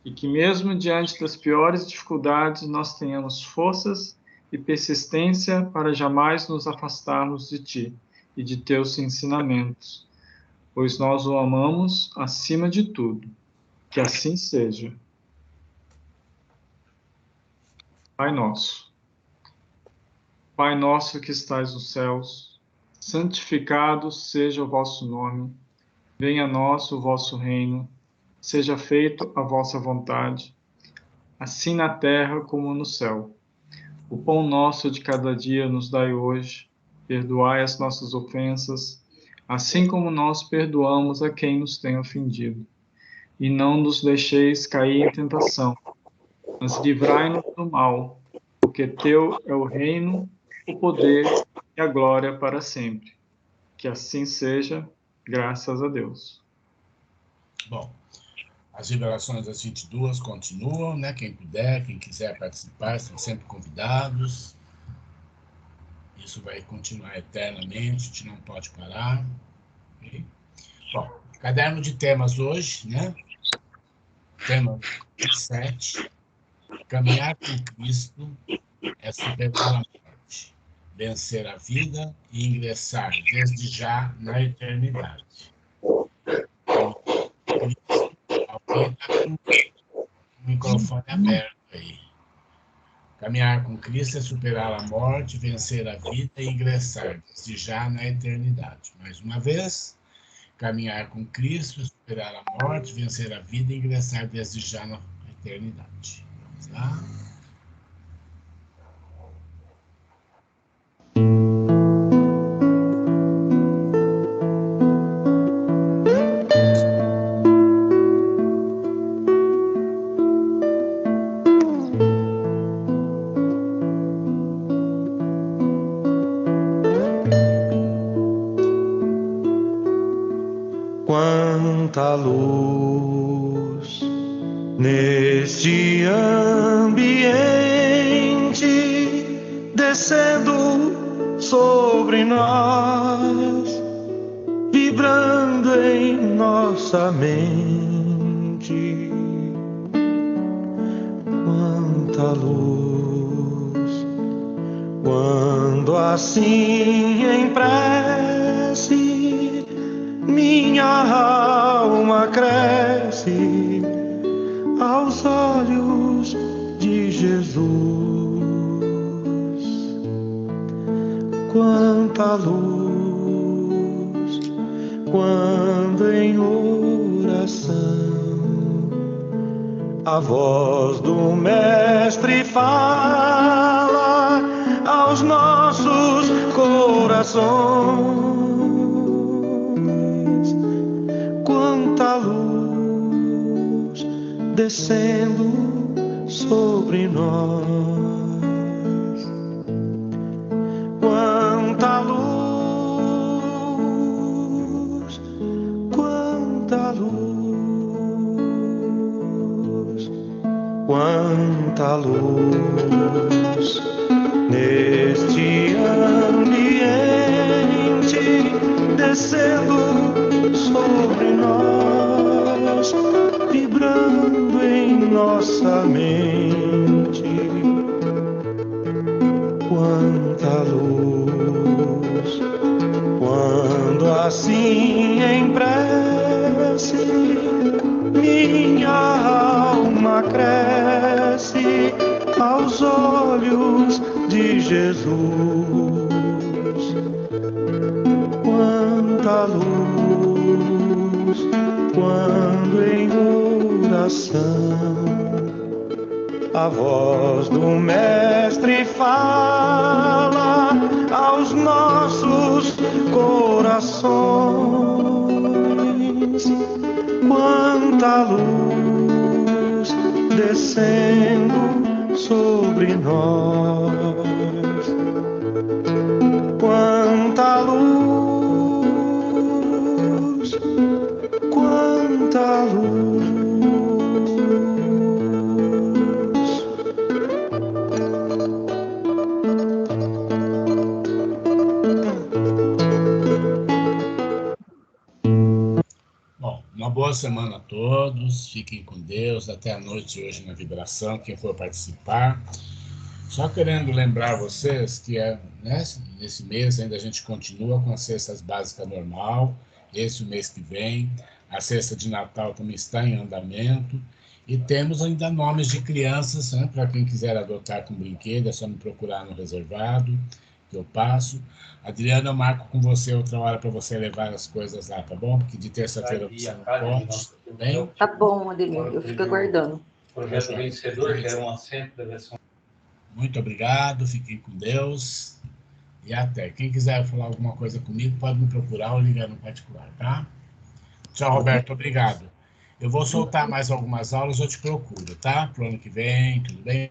e que mesmo diante das piores dificuldades nós tenhamos forças e persistência para jamais nos afastarmos de Ti e de Teus ensinamentos, pois nós o amamos acima de tudo. Que assim seja. Pai nosso que estais nos céus, santificado seja o vosso nome, venha a nós o vosso reino, seja feito a vossa vontade, assim na terra como no céu. O pão nosso de cada dia nos dai hoje, perdoai as nossas ofensas, assim como nós perdoamos a quem nos tem ofendido. E não nos deixeis cair em tentação, mas livrai-nos do mal, porque teu é o reino, o poder e a glória para sempre. Que assim seja, graças a Deus. Bom, as revelações das 22 continuam, né? Quem puder, quem quiser participar, estão sempre convidados. Isso vai continuar eternamente, a gente não pode parar. Okay? Bom, caderno de temas hoje, né? Tema 7. Caminhar com Cristo é superar a morte, vencer a vida e ingressar desde já na eternidade. Alguém está com o microfone aberto aí. Caminhar com Cristo é superar a morte, vencer a vida e ingressar desde já na eternidade. Mais uma vez, caminhar com Cristo é superar a morte, vencer a vida e ingressar desde já na eternidade. Vamos lá? Quanta luz neste ambiente descendo sobre nós, vibrando em nossa mente. Quanta luz, quando assim em prece minha alma cresce aos olhos de Jesus. Quanta luz, quando em oração a voz do Mestre fala aos nossos corações. Quanta luz descendo sobre nós. Quanta luz, quanta luz, quanta luz neste ambiente descendo sobre nós, vibrando em nossa mente. Quanta luz, quando assim em prece minha alma cresce aos olhos de Jesus. Quanta luz quando em oração a voz do Mestre fala aos nossos corações. Quanta luz descendo sobre nós. Quanta luz, quanta luz. Uma boa semana a todos, fiquem com Deus, até a noite hoje na Vibração, quem for participar. Só querendo lembrar vocês que nesse mês ainda a gente continua com as cestas básicas normal, esse o mês que vem, a cesta de Natal também está em andamento, e temos ainda nomes de crianças, né, para quem quiser adotar com brinquedo, é só me procurar no reservado, que eu passo. Adriana, eu marco com você outra hora para você levar as coisas lá, tá bom? Porque de terça-feira você não pode, tudo bem? Tá bom, Ademir, eu fico aguardando. Projeto Vencedor, que era um assento da versão. Muito obrigado, fiquem com Deus e até. Quem quiser falar alguma coisa comigo, pode me procurar ou ligar no particular, tá? Tchau, Roberto, obrigado. Eu vou soltar mais algumas aulas, eu te procuro, tá? Pro ano que vem, tudo bem?